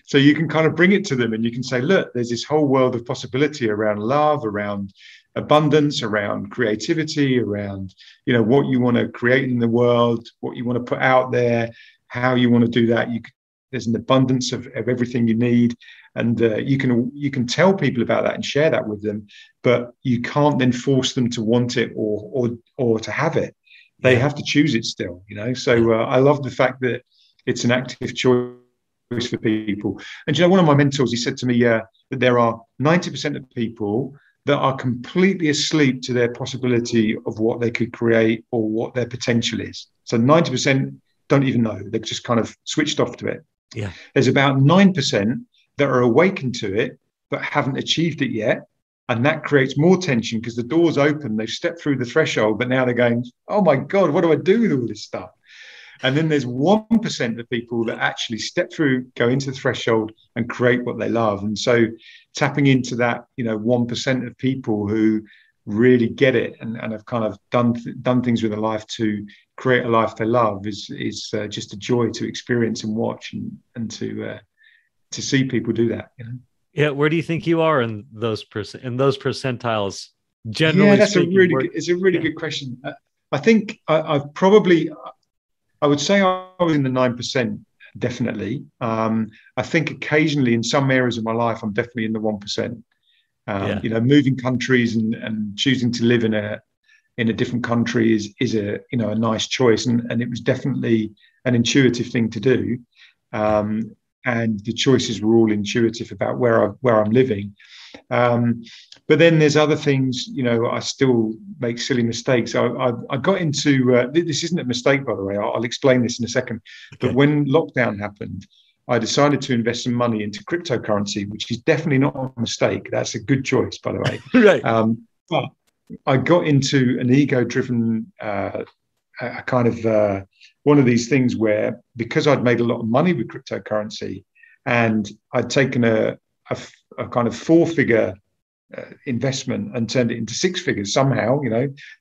So you can kind of bring it to them, and you can say, look, there's this whole world of possibility around love, around abundance, around creativity, around what you want to create in the world, what you want to put out there, how you want to do that. There's an abundance of everything you need, and you can tell people about that and share that with them, but you can't then force them to want it or to have it. They have to choose it still. So I love the fact that it's an active choice for people. And one of my mentors, he said to me that there are 90% of people that are completely asleep to their possibility of what they could create or what their potential is. So 90% don't even know. They've just kind of switched off to it. Yeah. There's about 9% that are awakened to it, but haven't achieved it yet. And that creates more tension because the door's open. They've stepped through the threshold, but now they're going, oh my God, what do I do with all this stuff? And then there's 1% of people that actually step through, go into the threshold and create what they love. And so tapping into that, 1% of people who really get it and have kind of done things with their life to create a life they love is just a joy to experience and watch and to see people do that. Yeah, where do you think you are in those percentiles? Generally, that's speaking, it's a really good question. I think I would say I was in the 9%, definitely. I think occasionally in some areas of my life, I'm definitely in the 1%. Moving countries and choosing to live in a different country is a nice choice, and it was definitely an intuitive thing to do. And the choices were all intuitive about where I'm living. But then there's other things, I still make silly mistakes. I got into, this isn't a mistake, by the way, I'll explain this in a second. Okay. But when lockdown happened, I decided to invest some money into cryptocurrency, which is definitely not a mistake. That's a good choice, by the way. Right. But I got into an ego-driven kind of one of these things where, because I'd made a lot of money with cryptocurrency and I'd taken a kind of 4-figure investment and turned it into 6 figures somehow,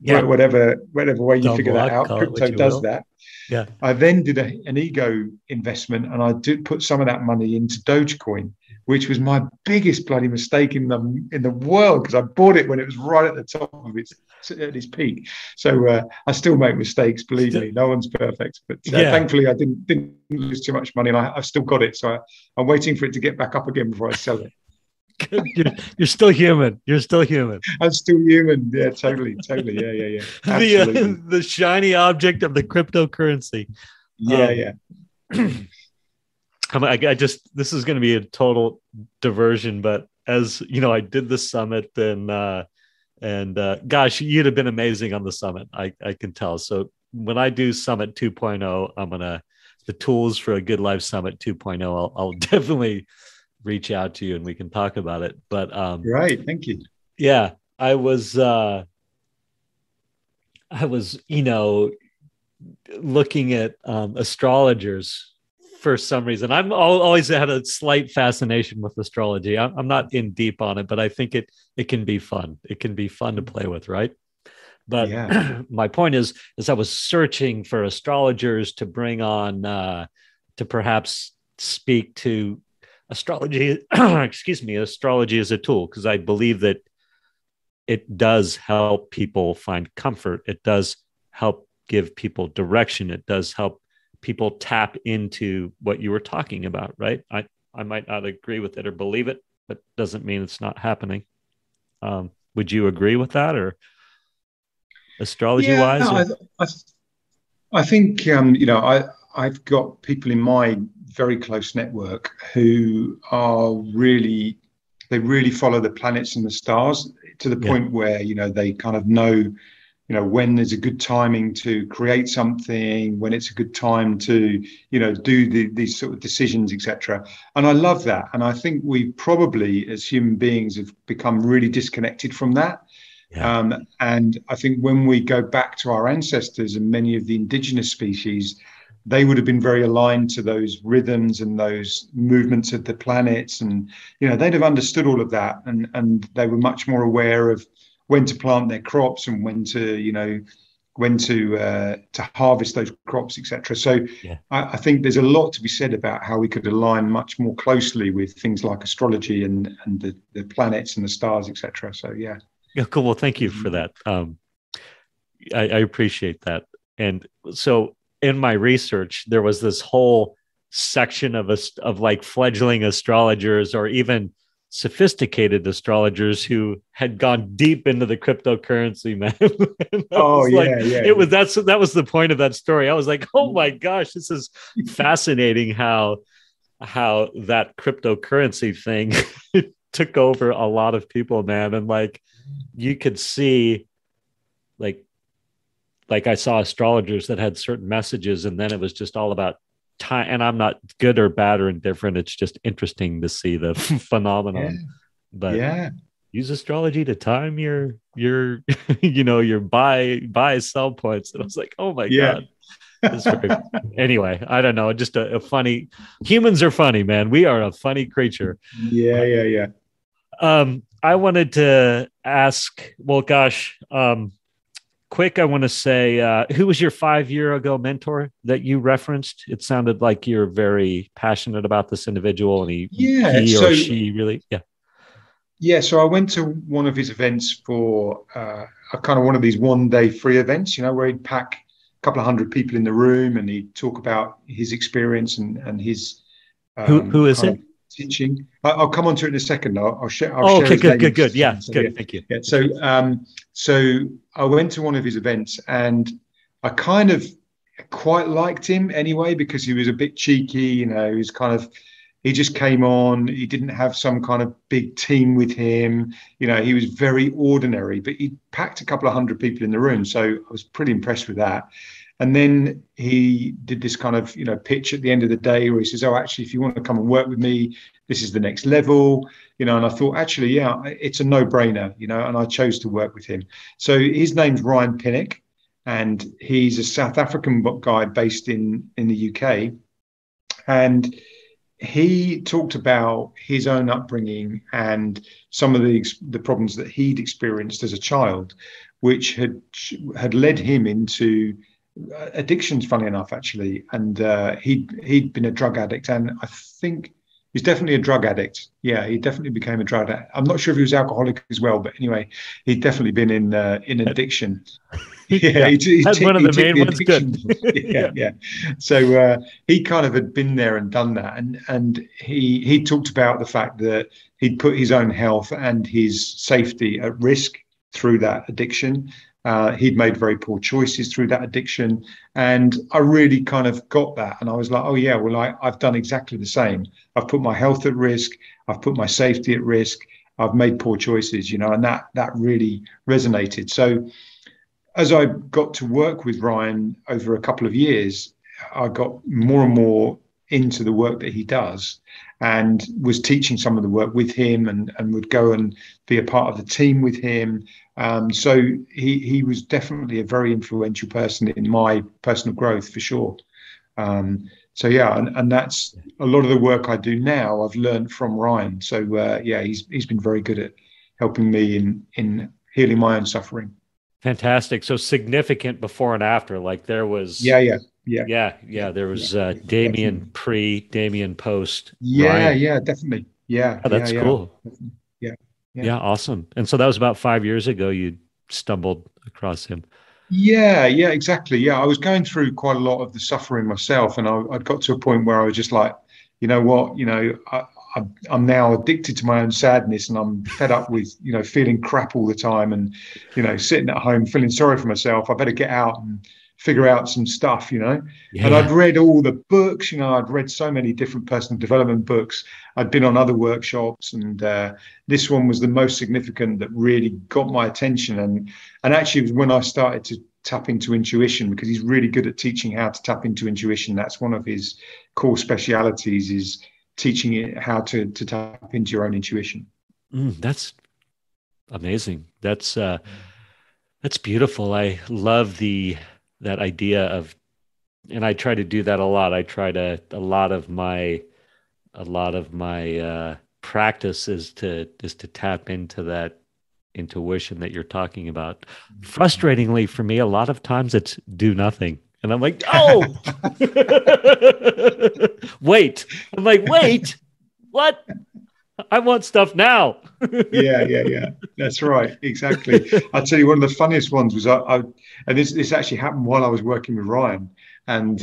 whatever way you figure that out, crypto does that. Yeah. I then did an ego investment, and I did put some of that money into Dogecoin, which was my biggest bloody mistake in the world, because I bought it when it was right at the top of its peak. So I still make mistakes, believe me. No one's perfect, but thankfully I didn't lose too much money, and I've still got it. So I'm waiting for it to get back up again before I sell it. You're still human. You're still human. I'm still human. Yeah, totally. Yeah. Absolutely. The shiny object of the cryptocurrency. Yeah. This is going to be a total diversion, but as you know, I did the summit and gosh, you'd have been amazing on the summit. I can tell. So when I do Summit 2.0, the tools for a good life Summit 2.0, I'll definitely reach out to you and we can talk about it. But Right, thank you. yeah, I was, looking at astrologers for some reason. Always had a slight fascination with astrology. I'm not in deep on it, but I think it can be fun. It can be fun to play with, right? But Yeah. my point is I was searching for astrologers to bring on to perhaps speak to astrology. Excuse me, astrology as a tool, because I believe that it does help people find comfort. It does help give people direction. It does help people tap into what you were talking about, right? I might not agree with it or believe it, but doesn't mean it's not happening. Would you agree with that, or astrology Yeah, wise? Or? I, I think I've got people in my very close network who are really they really follow the planets and the stars to the Yeah, point where they kind of know when there's a good timing to create something, when it's a good time to do these sort of decisions, etc. And I love that, and I think we probably as human beings have become really disconnected from that. yeah, And I think when we go back to our ancestors and many of the indigenous species, they would have been very aligned to those rhythms and those movements of the planets. And, they'd have understood all of that. And they were much more aware of when to plant their crops and when to harvest those crops, etc. So yeah. I think there's a lot to be said about how we could align much more closely with things like astrology and the planets and the stars, etc. So, yeah. Yeah, cool. Well, thank you for that. I appreciate that. And so in my research, there was this whole section of like fledgling astrologers or even sophisticated astrologers who had gone deep into the cryptocurrency, man. And I Oh, was like, yeah, yeah, that was the point of that story. I was like, oh my gosh, this is fascinating how that cryptocurrency thing took over a lot of people, man. And like you could see like I saw astrologers that had certain messages, and then it was just all about time. And I'm not good or bad or indifferent. It's just interesting to see the yeah, phenomenon. But yeah. use astrology to time your your buy sell points. And I was like, oh my Yeah. god, this is very. Anyway, I don't know. Just a funny. Humans are funny, man. We are a funny creature. Yeah, yeah, yeah. I wanted to ask. Well, gosh. Quick, I want to say, who was your 5 year ago mentor that you referenced? It sounded like you're very passionate about this individual, and Yeah. he or she really, yeah. Yeah, so I went to one of his events for a kind of one of these 1 day free events, where he'd pack a couple of hundred people in the room and he'd talk about his experience and his Who is kind it? of teaching. I'll come on to it in a second. I'll Oh, share okay, his name. good. Yeah, So, yeah, good. Thank you. yeah. So I went to one of his events and I kind of quite liked him anyway because he was a bit cheeky. He was kind of he just came on. He didn't have some kind of big team with him. He was very ordinary, but he packed a couple of hundred people in the room. So I was pretty impressed with that. And then he did this kind of, pitch at the end of the day where he says, "Oh, actually, if you want to come and work with me, this is the next level." And I thought, actually, yeah, it's a no-brainer, and I chose to work with him. So his name's Ryan Pinnock, and he's a South African guy based in the UK. And he talked about his own upbringing and some of the problems that he'd experienced as a child, which had led him into addictions, funny enough, actually. And he'd been a drug addict, and I think he's definitely a drug addict. Yeah, he definitely became a drug addict. I'm not sure if he was alcoholic as well, but anyway, he'd definitely been in addiction. Yeah, Yeah, that's one of he the ticked main the ones. addiction Good. box. Yeah, Yeah. yeah. So he kind of had been there and done that, and he talked about the fact that he'd put his own health and his safety at risk through that addiction. He'd made very poor choices through that addiction, and I really kind of got that, and I was like, oh yeah, well I've done exactly the same. I've put my health at risk. I've put my safety at risk. I've made poor choices, and that really resonated. So as I got to work with Ryan over a couple of years, I got more and more into the work that he does, and was teaching some of the work with him, and would go and be a part of the team with him. So he was definitely a very influential person in my personal growth, for sure. So yeah, and that's a lot of the work I do now I've learned from Ryan. So yeah, he's been very good at helping me in healing my own suffering. Fantastic. So significant before and after. Like there was, Yeah. there was Damien Definitely. pre, Damien post, Yeah, Ryan. yeah, definitely. Oh, that's cool. Definitely. Yeah, yeah. Yeah, awesome. And so that was about 5 years ago you stumbled across him. Yeah, exactly. Yeah, I was going through quite a lot of the suffering myself, and I'd got to a point where I was just like, you know what, I'm now addicted to my own sadness, and I'm fed up with feeling crap all the time, and sitting at home feeling sorry for myself. I better get out and figure out some stuff. And Yeah. I'd read all the books. I'd read so many different personal development books. I'd been on other workshops, and this one was the most significant that really got my attention. And actually, it was when I started to tap into intuition, because he's really good at teaching how to tap into intuition. That's one of his core specialities, is teaching it how to tap into your own intuition. That's amazing. That's beautiful. I love that idea of, and I try to do that a lot. I try to a lot of my practice is to tap into that intuition that you're talking about. Frustratingly for me, a lot of times it's do nothing. And I'm like, oh, wait. I'm like, wait, what? I want stuff now. Yeah. That's right. Exactly. I'll tell you, one of the funniest ones was and this actually happened while I was working with Ryan. And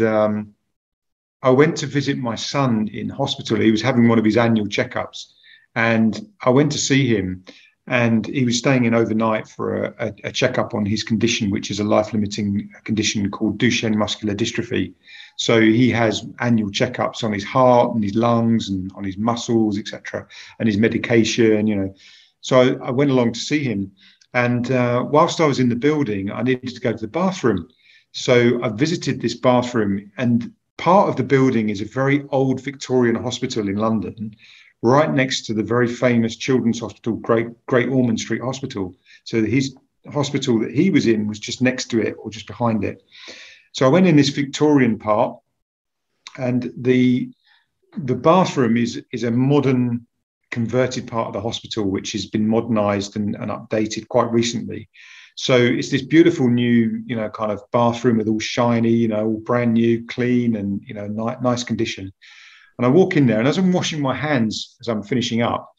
I went to visit my son in hospital. He was having one of his annual checkups, and I went to see him, and he was staying in overnight for a checkup on his condition, which is a life-limiting condition called Duchenne muscular dystrophy. So he has annual checkups on his heart and his lungs and on his muscles, etc., and his medication. So I went along to see him, and whilst I was in the building, I needed to go to the bathroom. So I visited this bathroom, and part of the building is a very old Victorian hospital in London, right next to the very famous children's hospital, Great Ormond Street Hospital. So his hospital that he was in was just next to it, or just behind it. So I went in this Victorian part, and the bathroom is a modern converted part of the hospital, which has been modernized and updated quite recently. So it's this beautiful new, kind of bathroom with all shiny, all brand new, clean, and nice condition. And I walk in there, and as I'm washing my hands, as I'm finishing up,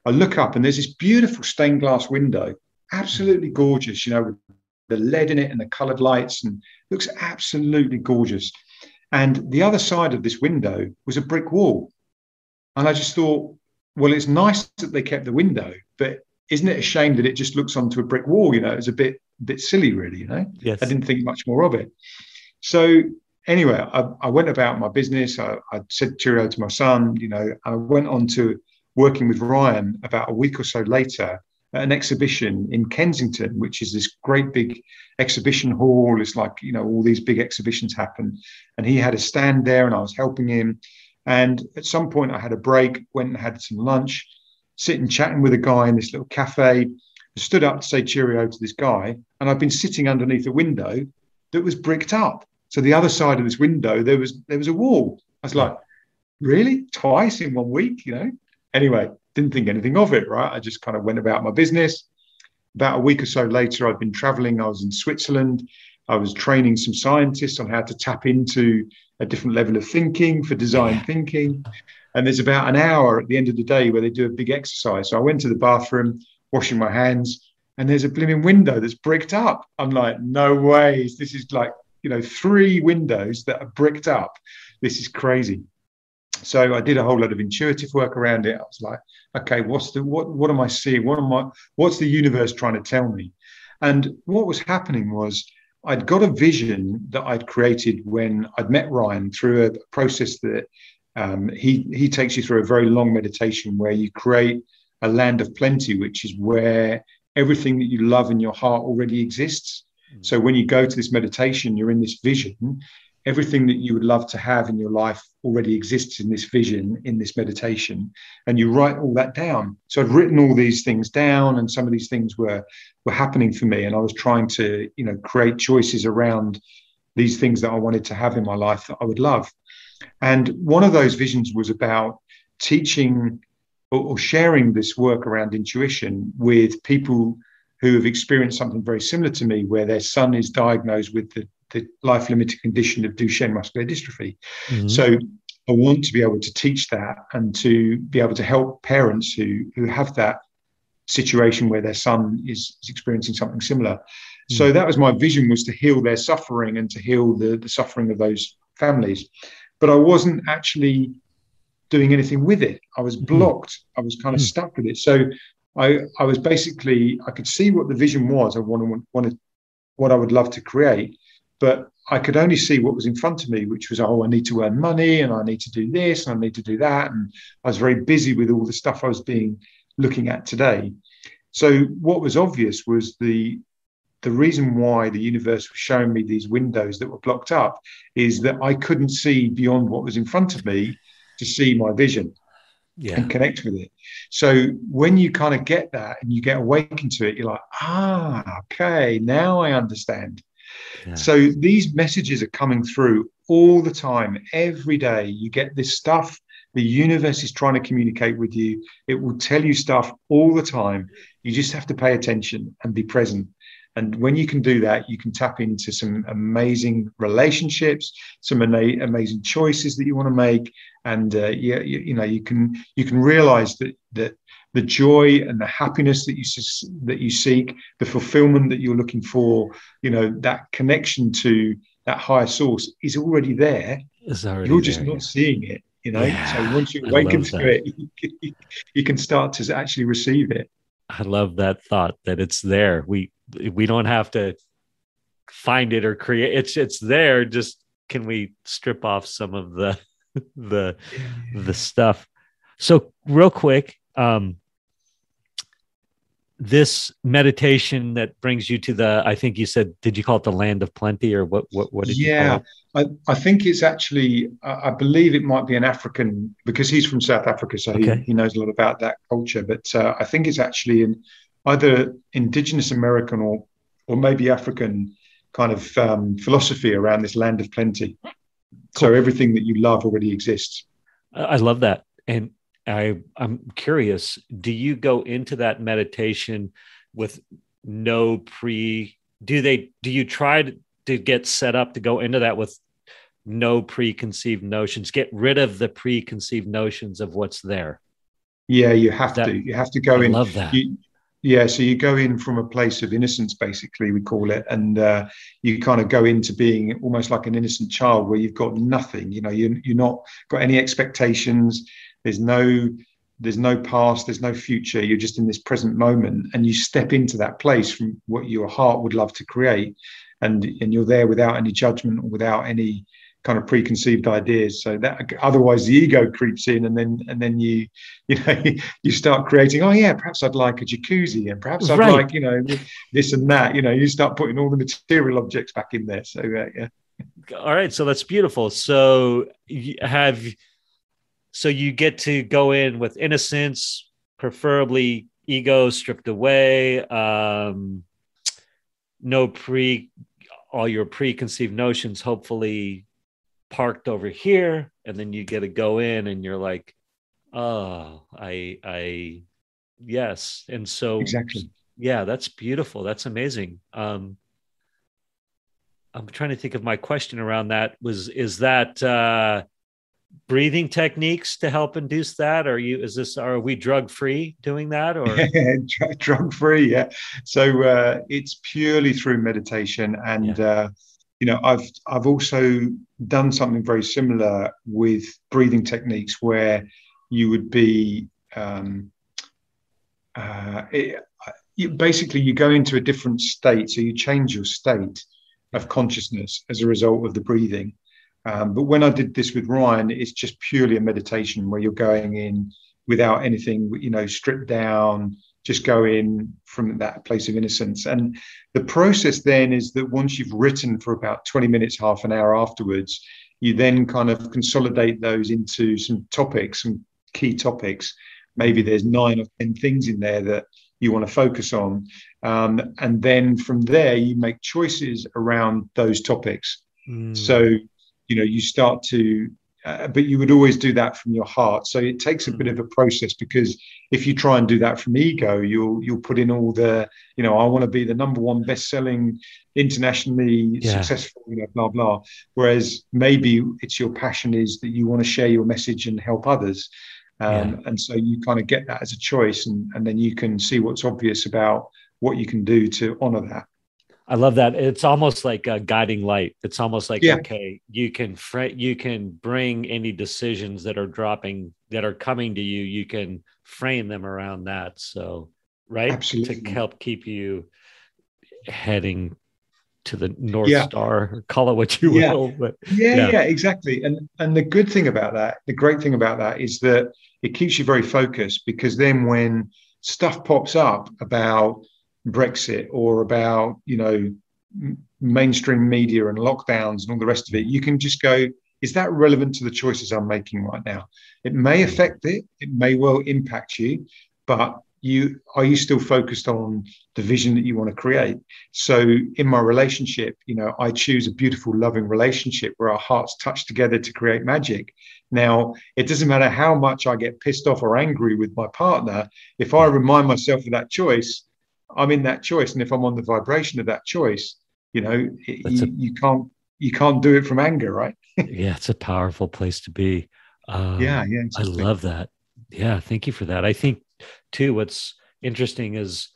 I look up, and there's this beautiful stained glass window, absolutely gorgeous, with the lead in it and the coloured lights, and looks absolutely gorgeous. And the other side of this window was a brick wall. And I just thought, well, it's nice that they kept the window, but isn't it a shame that it just looks onto a brick wall? It was a bit silly, really. Yes. I didn't think much more of it. So anyway, I went about my business. I said cheerio to my son, and I went on to working with Ryan about a week or so later at an exhibition in Kensington, which is this great big exhibition hall. It's like, all these big exhibitions happen. And he had a stand there, and I was helping him. And at some point I had a break, went and had some lunch, sitting chatting with a guy in this little cafe. I stood up to say cheerio to this guy, and I'd been sitting underneath a window that was bricked up. So the other side of this window, there was a wall. I was like, really? Twice in 1 week, Anyway, didn't think anything of it, right? I just kind of went about my business. About a week or so later, I'd been traveling. I was in Switzerland. I was training some scientists on how to tap into a different level of thinking for design thinking. And there's about an hour at the end of the day where they do a big exercise. So I went to the bathroom, washing my hands, and there's a blooming window that's bricked up. I'm like, no ways. This is like, 3 windows that are bricked up. This is crazy. So I did a whole lot of intuitive work around it. I was like, okay, what am I seeing? What's the universe trying to tell me? And what was happening was I'd got a vision that I'd created when I'd met Ryan through a process that he takes you through a very long meditation where you create a land of plenty, which is where everything that you love in your heart already exists. So when you go to this meditation, you're in this vision, everything that you would love to have in your life already exists in this vision, in this meditation, and you write all that down. So I'd written all these things down, and some of these things were happening for me, and I was trying to, create choices around these things that I wanted to have in my life that I would love. And one of those visions was about teaching or sharing this work around intuition with people who have experienced something very similar to me, where their son is diagnosed with the life-limiting condition of Duchenne muscular dystrophy. Mm-hmm. So I want to be able to teach that and to be able to help parents who have that situation where their son is experiencing something similar. Mm-hmm. So that was my vision, was to heal their suffering and to heal the suffering of those families. But I wasn't actually doing anything with it. I was blocked. I was kind of stuck with it. So I was basically, I could see what the vision was. I wanted what I would love to create, but I could only see what was in front of me, which was, I need to earn money, and I need to do this, and I need to do that. And I was very busy with all the stuff I was looking at today. So what was obvious was the reason why the universe was showing me these windows that were blocked up is that I couldn't see beyond what was in front of me to see my vision and connect with it. So when you kind of get that and you get awakened to it, you're like, okay, now I understand. Yeah. So these messages are coming through all the time, every day. You get this stuff. The universe is trying to communicate with you. It will tell you stuff all the time. You just have to pay attention and be present. And when you can do that, you can tap into some amazing relationships, some amazing choices that you want to make, and you can realize that the joy and the happiness that you seek, the fulfillment that you're looking for, that connection to that higher source is already there. You're just not seeing it. So once you awaken to it, you can start to actually receive it. I love that thought that it's there. We don't have to find it or create. It's there. Just can we strip off some of the stuff? So real quick, this meditation that brings you to I think you said, did you call it the land of plenty, or what did you call it? I think it's actually, I believe it might be an African, because he's from South Africa, so he knows a lot about that culture. But I think it's actually in either indigenous American or maybe African kind of philosophy around this land of plenty. Cool. So everything that you love already exists. I love that. And I'm curious, do you go into that meditation with do you try to get set up to go into that with no preconceived notions, get rid of the preconceived notions of what's there? Yeah, you have to go in. I love that. So you go in from a place of innocence, basically, we call it, and you kind of go into being almost like an innocent child, where you've got nothing. You're not got any expectations. There's no past. There's no future. You're just in this present moment, and you step into that place from what your heart would love to create, and you're there without any judgment or without any kind of preconceived ideas. So that otherwise the ego creeps in, and then you start creating, perhaps I'd like a jacuzzi, and perhaps I'd like this and that. You start putting all the material objects back in there. So all right, so that's beautiful. So you get to go in with innocence, preferably ego stripped away, all your preconceived notions hopefully parked over here, and then you get to go in and you're like, yes. And so exactly, that's beautiful. That's amazing. I'm trying to think of my question around that. Is that breathing techniques to help induce that? Are we drug free doing that, or drug free? Yeah. So it's purely through meditation, and I've also done something very similar with breathing techniques, where you would be basically you go into a different state, so you change your state of consciousness as a result of the breathing. But when I did this with Ryan, it's just purely a meditation where you're going in without anything, stripped down, just go in from that place of innocence. And the process then is that once you've written for about 20 minutes, half an hour afterwards, you then kind of consolidate those into some topics, some key topics. Maybe there's 9 or 10 things in there that you want to focus on. And then from there, you make choices around those topics. So, you start to, but you would always do that from your heart. So it takes a bit of a process, because if you try and do that from ego, you'll put in all the, I want to be the #1 best-selling, internationally successful, blah, blah. Whereas maybe it's your passion is that you want to share your message and help others. And so you kind of get that as a choice, and then you can see what's obvious about what you can do to honor that. I love that. It's almost like a guiding light. It's almost like, okay, you can bring any decisions that are coming to you. You can frame them around that. So, right. Absolutely. To help keep you heading to the North Star, or call it what you will. But exactly. And the good thing about that, the great thing about that is that it keeps you very focused, because then when stuff pops up about Brexit or about, mainstream media and lockdowns and all the rest of it, you can just go, is that relevant to the choices I'm making right now? It may affect it. It may well impact you, but are you still focused on the vision that you want to create? So in my relationship, I choose a beautiful, loving relationship where our hearts touch together to create magic. Now, it doesn't matter how much I get pissed off or angry with my partner. If I remind myself of that choice, I'm in that choice. And if I'm on the vibration of that choice, you can't do it from anger, right? Yeah, it's a powerful place to be. Exactly. I love that. Yeah, thank you for that. I think too, what's interesting is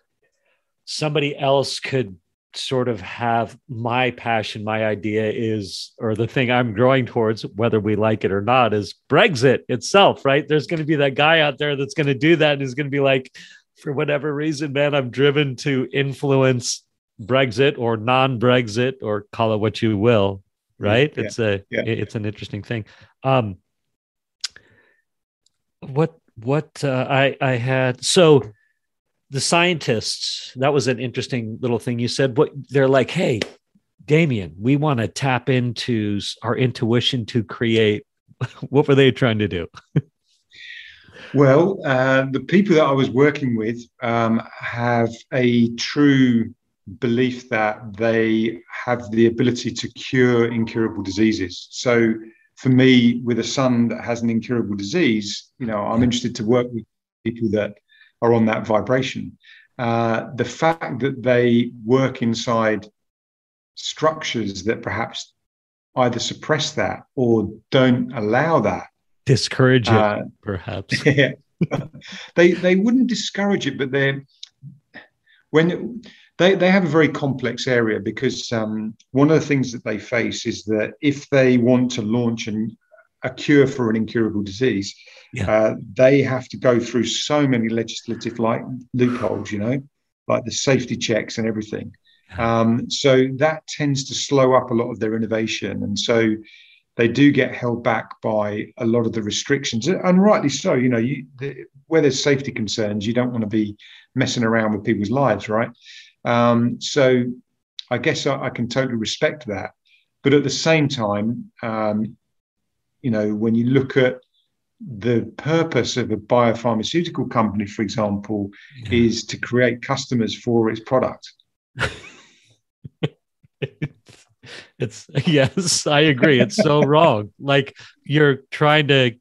somebody else could sort of have my passion, my idea is, or the thing I'm growing towards, whether we like it or not, is Brexit itself, right? There's going to be that guy out there that's going to do that and is going to be like, for whatever reason, man, I'm driven to influence Brexit or non-Brexit, or call it what you will, right? It's an interesting thing. I had, so the scientists, that was an interesting little thing you said. What they're like, hey, Damien, we want to tap into our intuition to create. What were they trying to do? Well, the people that I was working with have a true belief that they have the ability to cure incurable diseases. So for me, with a son that has an incurable disease, I'm interested to work with people that are on that vibration. The fact that they work inside structures that perhaps either suppress that or don't allow that, discourage it, perhaps. Yeah. They wouldn't discourage it, but they have a very complex area, because one of the things that they face is that if they want to launch a cure for an incurable disease, they have to go through so many legislative loopholes, like the safety checks and everything. So that tends to slow up a lot of their innovation. And so they do get held back by a lot of the restrictions, and rightly so. Where there's safety concerns, you don't want to be messing around with people's lives, right? So I guess I can totally respect that. But at the same time, when you look at the purpose of a biopharmaceutical company, for example, is to create customers for its product. Yes, I agree. It's so wrong. Like, you're trying to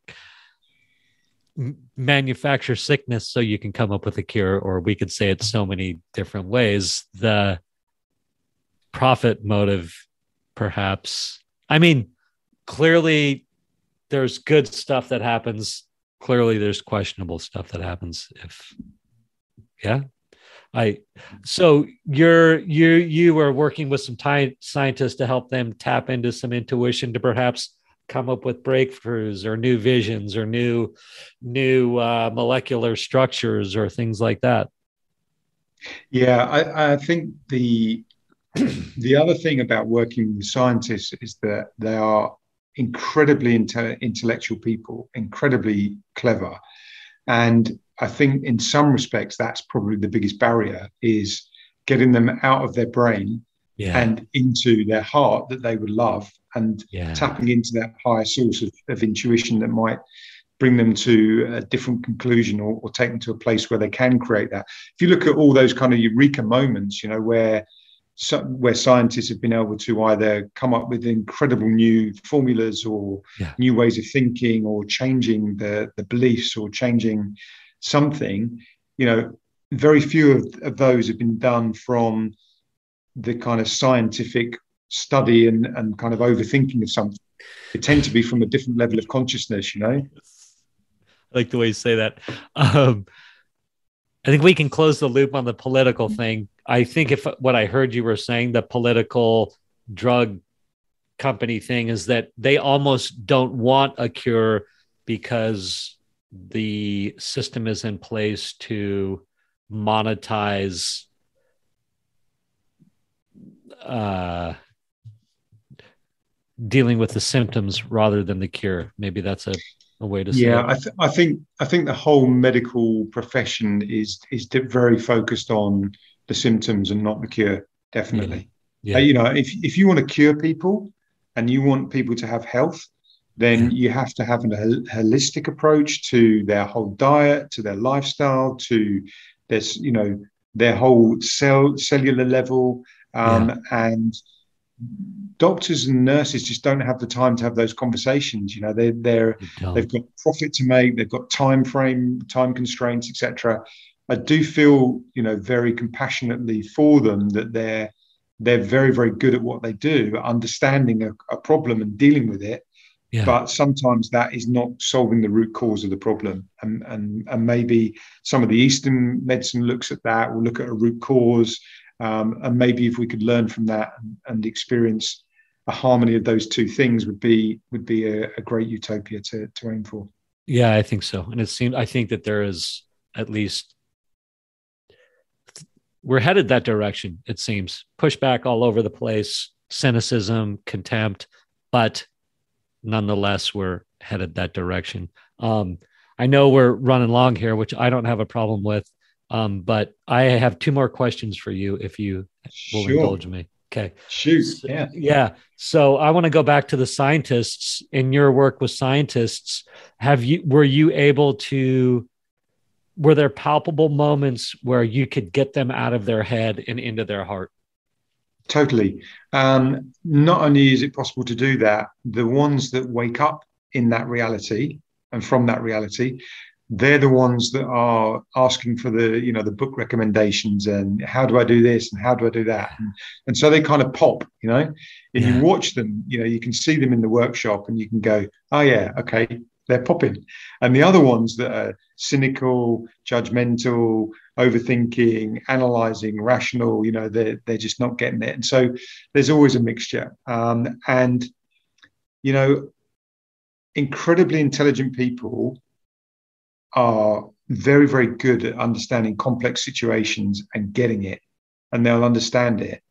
manufacture sickness so you can come up with a cure, or we could say it so many different ways. The profit motive, perhaps. I mean, clearly there's good stuff that happens. Clearly there's questionable stuff that happens. So you were working with some scientists to help them tap into some intuition to perhaps come up with breakthroughs or new visions or new molecular structures or things like that. Yeah, I think the other thing about working with scientists is that they are incredibly intellectual people, incredibly clever. And I think in some respects, that's probably the biggest barrier, is getting them out of their brain and into their heart that they would love, and tapping into that higher source of intuition that might bring them to a different conclusion, or take them to a place where they can create that. If you look at all those kind of eureka moments, where scientists have been able to either come up with incredible new formulas, or new ways of thinking, or changing the beliefs, or changing something, very few of those have been done from the kind of scientific study and kind of overthinking of something. They tend to be from a different level of consciousness, I like the way you say that. I think we can close the loop on the political thing. I think if what I heard you were saying, the political drug company thing, is that they almost don't want a cure because the system is in place to monetize dealing with the symptoms rather than the cure. Maybe that's a way to say it. I think the whole medical profession is very focused on the symptoms and not the cure. Definitely. If you want to cure people and you want people to have health, then you have to have a holistic approach to their whole diet, to their lifestyle, to this, their whole cellular level. And doctors and nurses just don't have the time to have those conversations. They've got profit to make, they've got time constraints, etc. I do feel, very compassionately for them, that they're very, very good at what they do, understanding a problem and dealing with it. But sometimes that is not solving the root cause of the problem. And maybe some of the Eastern medicine looks at that, will look at a root cause. And maybe if we could learn from that and experience a harmony of those two things, would be a great utopia to aim for. Yeah, I think so. And I think that there is, at least we're headed that direction. It seems pushback all over the place, cynicism, contempt, but nonetheless, we're headed that direction. I know we're running long here, which I don't have a problem with. But I have two more questions for you, if you will indulge me. Okay. Shoot. Yeah. So I want to go back to the scientists. In your work with scientists, were there palpable moments where you could get them out of their head and into their heart? Totally. Not only is it possible to do that, the ones that wake up in that reality and from that reality, they're the ones that are asking for the book recommendations, and how do I do this and how do I do that, and so they kind of pop, and you watch them, you can see them in the workshop, and you can go, oh yeah, okay, they're popping. And the other ones that are cynical, judgmental, overthinking, analyzing, rational, they're just not getting it. And so there's always a mixture. And incredibly intelligent people are very, very good at understanding complex situations and getting it, and they'll understand it.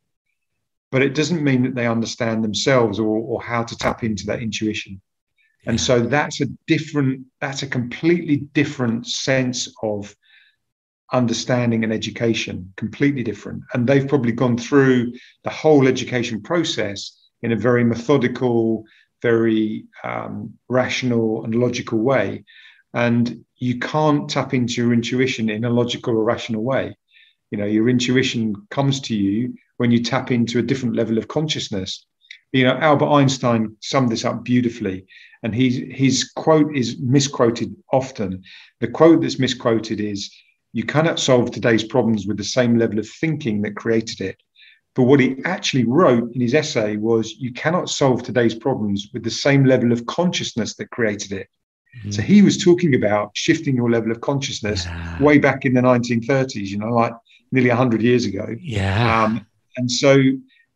But it doesn't mean that they understand themselves or how to tap into that intuition. And so that's a completely different sense of understanding and education, completely different. And they've probably gone through the whole education process in a very methodical, very rational and logical way. And you can't tap into your intuition in a logical or rational way. Your intuition comes to you when you tap into a different level of consciousness. Albert Einstein summed this up beautifully, and his quote is misquoted often. The quote that's misquoted is, "You cannot solve today's problems with the same level of thinking that created it." But what he actually wrote in his essay was, "You cannot solve today's problems with the same level of consciousness that created it." So he was talking about shifting your level of consciousness way back in the 1930s, like nearly 100 years ago. And so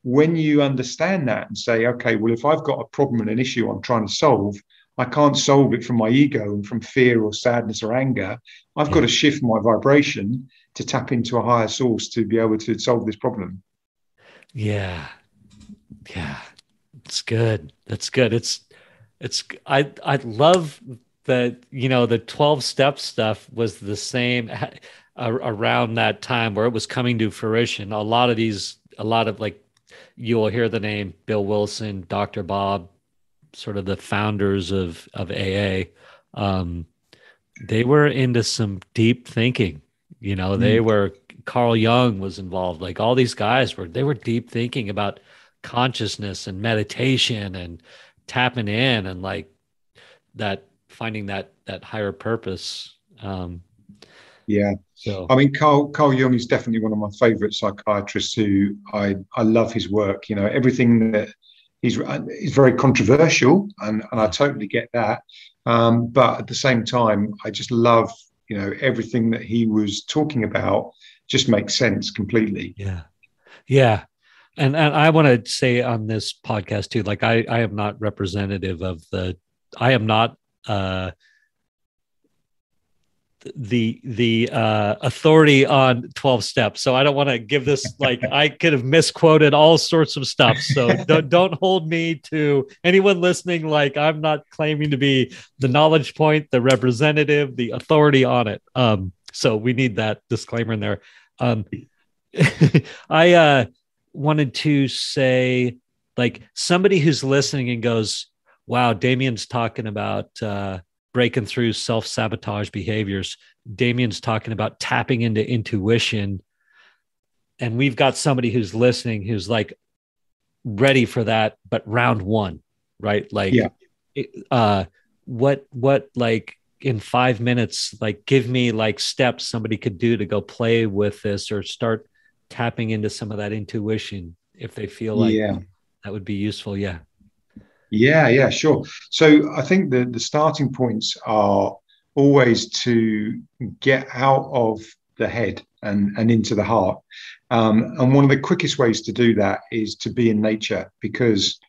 when you understand that and say, okay, well, if I've got a problem and an issue I'm trying to solve, I can't solve it from my ego and from fear or sadness or anger. I've got to shift my vibration to tap into a higher source to be able to solve this problem. Yeah. It's good. That's good. I love the 12 step stuff was the same around that time where it was coming to fruition. A lot of like, you'll hear the name Bill Wilson, Dr. Bob, sort of the founders of AA. They were into some deep thinking. They were, Carl Jung was involved. Like all these guys they were deep thinking about consciousness and meditation and tapping in and like that, finding that higher purpose. Yeah. So I mean, Carl Jung is definitely one of my favorite psychiatrists who I love his work. Everything that he's very controversial, and I totally get that. But at the same time, I just love, everything that he was talking about just makes sense completely. yeah. Yeah. And I want to say on this podcast too, like I am not representative of I am not the authority on 12 steps. So I don't want to give this, like, I could have misquoted all sorts of stuff. So don't hold me to anyone listening. Like, I'm not claiming to be the knowledge point, the representative, the authority on it. So we need that disclaimer in there. I wanted to say, like, somebody who's listening and goes, wow, Damien's talking about breaking through self-sabotage behaviors. Damien's talking about tapping into intuition. And we've got somebody who's listening who's like ready for that, but round one, right? Like, what like in 5 minutes, like give me like steps somebody could do to go play with this or start tapping into some of that intuition if they feel like that would be useful. Yeah, sure. So I think the starting points are always to get out of the head and into the heart. And one of the quickest ways to do that is to be in nature, because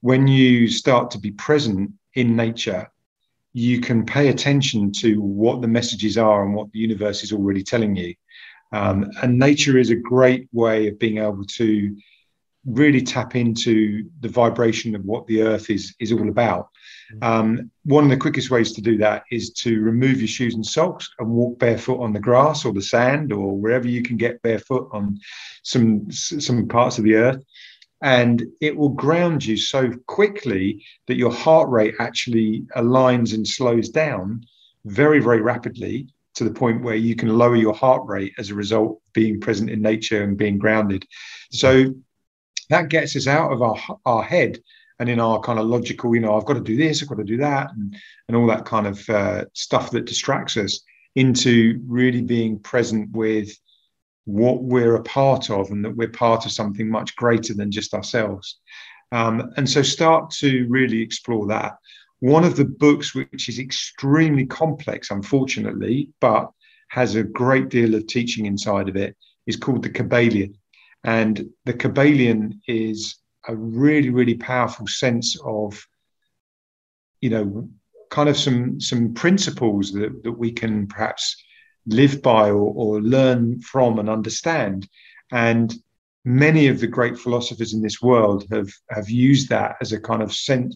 when you start to be present in nature, you can pay attention to what the messages are and what the universe is already telling you. And nature is a great way of being able to really tap into the vibration of what the earth is all about. One of the quickest ways to do that is to remove your shoes and socks and walk barefoot on the grass or the sand or wherever you can get barefoot on some parts of the earth. And it will ground you so quickly that your heart rate actually aligns and slows down very, very rapidly, to the point where you can lower your heart rate as a result of being present in nature and being grounded. So that gets us out of our head and in our kind of logical, I've got to do this, I've got to do that, and all that kind of stuff that distracts us, into really being present with what we're a part of, and that we're part of something much greater than just ourselves. And so start to really explore that. One of the books which is extremely complex, unfortunately, but has a great deal of teaching inside of it, is called The Kybalion. And the Kybalion is a really, really powerful sense of, kind of some principles that we can perhaps live by or learn from and understand. And many of the great philosophers in this world have used that as a kind of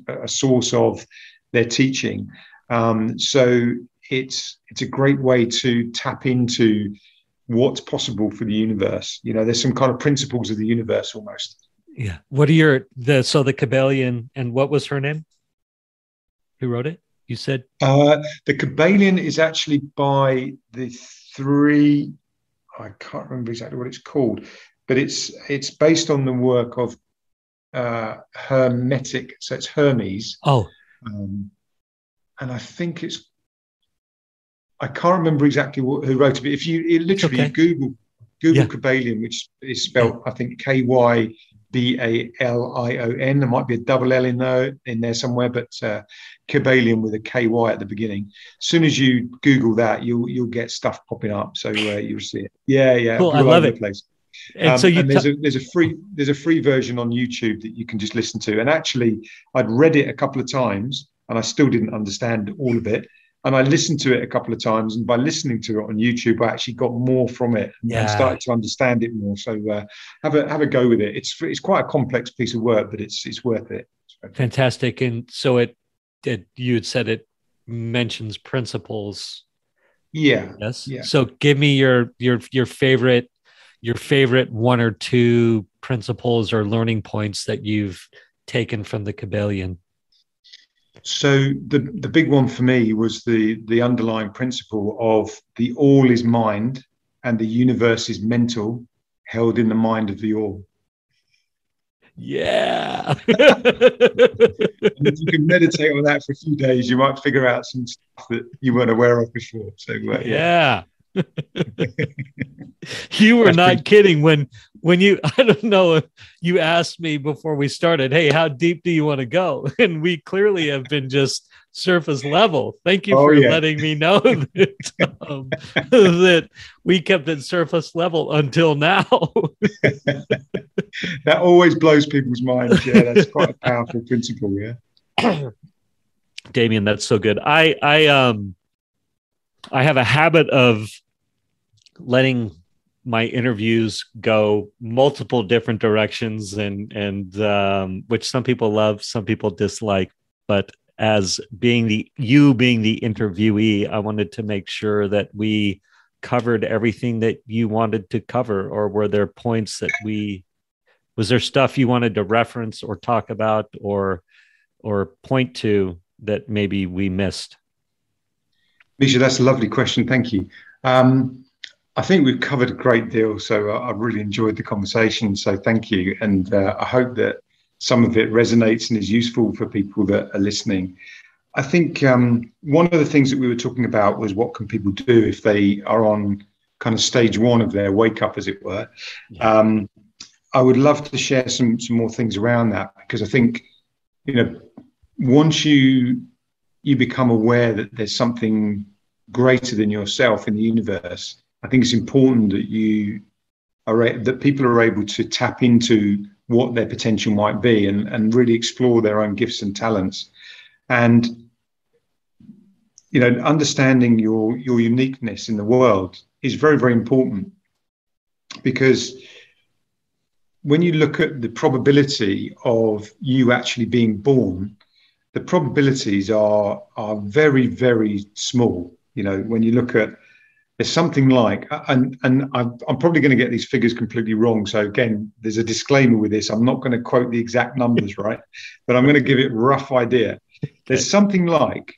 a source of their teaching. So it's a great way to tap into what's possible for the universe. There's some kind of principles of the universe almost. Yeah. What are the Kybalion, and what was her name? Who wrote it? You said? The Kybalion is actually by the three, I can't remember exactly what it's called, but it's based on the work of Hermetic. So it's Hermes. Oh. And I think I can't remember exactly who wrote it, but if you literally Google Kybalion, which is spelled, I think, Kybalion. There might be a double L in there somewhere, but Kybalion with a KY at the beginning. As soon as you Google that, you'll get stuff popping up. So you'll see it. Yeah. Cool. I love it. The place. And so there's a free version on YouTube that you can just listen to. And actually, I'd read it a couple of times and I still didn't understand all of it. And I listened to it a couple of times, and by listening to it on YouTube, I actually got more from it and started to understand it more. So have a go with it. It's quite a complex piece of work, but it's worth it. Fantastic. And so you had said it mentions principles. Yeah. Yes. Yeah. So give me your favorite one or two principles or learning points that you've taken from the Kybalion. So the big one for me was the underlying principle of the all is mind and the universe is mental, held in the mind of the all. Yeah. And if you can meditate on that for a few days, you might figure out some stuff that you weren't aware of before. So yeah. You were That's not pretty kidding when you, I don't know if you asked me before we started, hey, how deep do you want to go? And we clearly have been just surface level. Thank you for letting me know that we kept it surface level until now. That always blows people's minds. Yeah, that's quite a powerful principle. Yeah. Damien, that's so good. I have a habit of letting my interviews go multiple different directions, and which some people love, some people dislike. But as being the interviewee, I wanted to make sure that we covered everything that you wanted to cover. Or were there points that was there stuff you wanted to reference or talk about or point to that maybe we missed? Misha, that's a lovely question. Thank you. I think we've covered a great deal, so I've really enjoyed the conversation. So thank you. And I hope that some of it resonates and is useful for people that are listening. I think one of the things that we were talking about was what can people do if they are on kind of stage one of their wake up, as it were. Yeah. I would love to share some more things around that, because I think, once you become aware that there's something greater than yourself in the universe, I think it's important that that people are able to tap into what their potential might be and really explore their own gifts and talents. And, understanding your uniqueness in the world is very, very important, because when you look at the probability of you actually being born, the probabilities are very, very small. When you look at, there's something like, and I'm probably going to get these figures completely wrong. So again, there's a disclaimer with this. I'm not going to quote the exact numbers, right? But I'm going to give it a rough idea. Okay. There's something like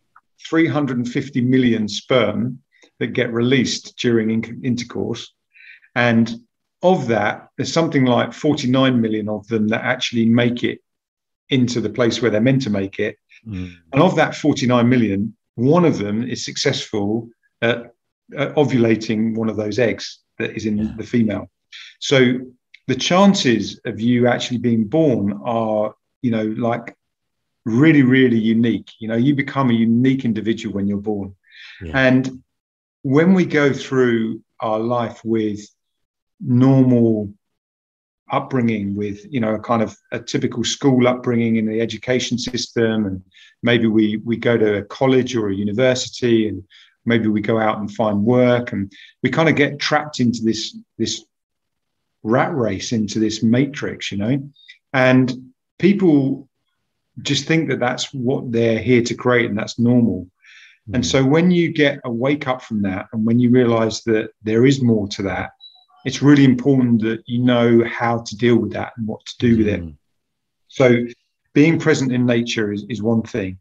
350 million sperm that get released during intercourse. And of that, there's something like 49 million of them that actually make it into the place where they're meant to make it. Mm. And of that 49 million, one of them is successful at ovulating one of those eggs that is in the female. So the chances of you actually being born are, like really, really unique. You become a unique individual when you're born. Yeah. And when we go through our life with normal upbringing, with kind of a typical school upbringing in the education system, and maybe we go to a college or a university, and maybe we go out and find work, and we kind of get trapped into this rat race, into this matrix, and people just think that that's what they're here to create, and that's normal. Mm. And so when you get a wake up from that, and when you realize that there is more to that, it's really important that you know how to deal with that and what to do with it. So being present in nature is one thing.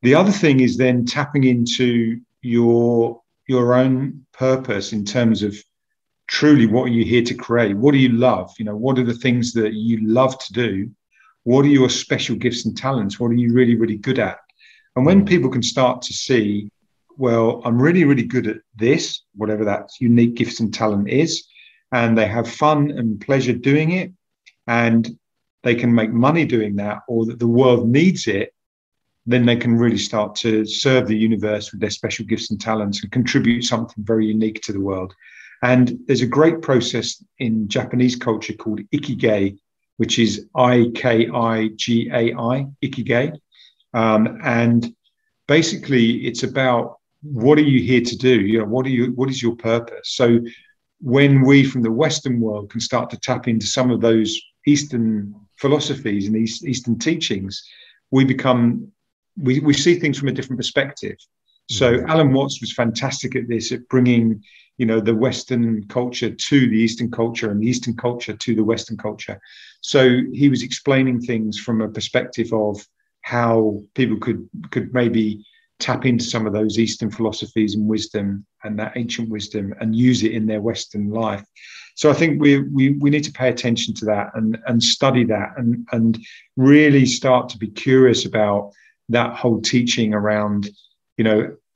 The other thing is then tapping into your own purpose in terms of truly what are you here to create? What do you love? What are the things that you love to do? What are your special gifts and talents? What are you really, really good at? And when people can start to see, well, I'm really, really good at this, whatever that unique gifts and talent is, and they have fun and pleasure doing it, and they can make money doing that, or that the world needs it, then they can really start to serve the universe with their special gifts and talents and contribute something very unique to the world. And there's a great process in Japanese culture called ikigai, which is Ikigai, ikigai. And basically it's about, what are you here to do? What is your purpose? So when we from the Western world can start to tap into some of those Eastern philosophies and Eastern teachings, we see things from a different perspective. So Alan Watts was fantastic at this, at bringing, the Western culture to the Eastern culture and the Eastern culture to the Western culture. So he was explaining things from a perspective of how people could maybe tap into some of those Eastern philosophies and wisdom and that ancient wisdom and use it in their Western life. So I think we need to pay attention to that and study that and really start to be curious about that whole teaching around,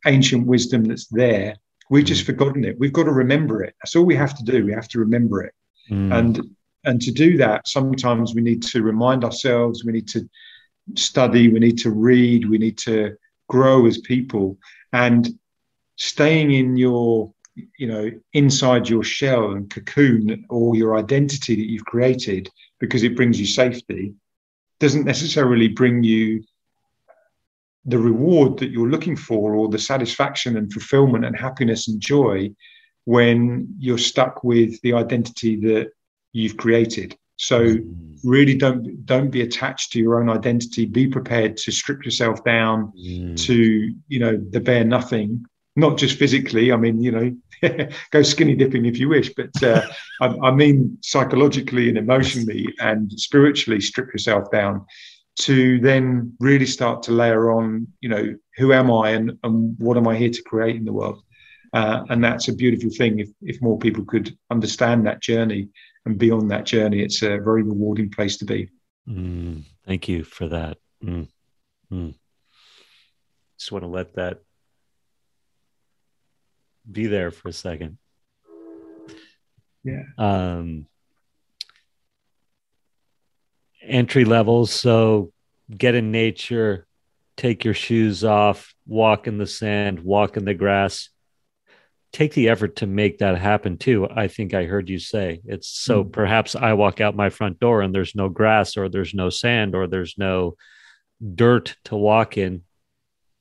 ancient wisdom that's there. We've just forgotten it. We've got to remember it. That's all we have to do. We have to remember it. And to do that, sometimes we need to remind ourselves, we need to study, we need to read, we need to grow as people, and staying in your, inside your shell and cocoon or your identity that you've created because it brings you safety doesn't necessarily bring you the reward that you're looking for or the satisfaction and fulfillment and happiness and joy when you're stuck with the identity that you've created. So really don't be attached to your own identity. Be prepared to strip yourself down to, the bare nothing, not just physically. I mean, go skinny dipping if you wish, but I mean psychologically and emotionally and spiritually strip yourself down to then really start to layer on, who am I and what am I here to create in the world? And that's a beautiful thing. If more people could understand that journey and be on that journey, it's a very rewarding place to be. Thank you for that. Just want to let that be there for a second. Yeah. Entry levels. So get in nature, take your shoes off, walk in the sand, walk in the grass. Take the effort to make that happen too. I think I heard you say it's so perhaps I walk out my front door and there's no grass or there's no sand or there's no dirt to walk in.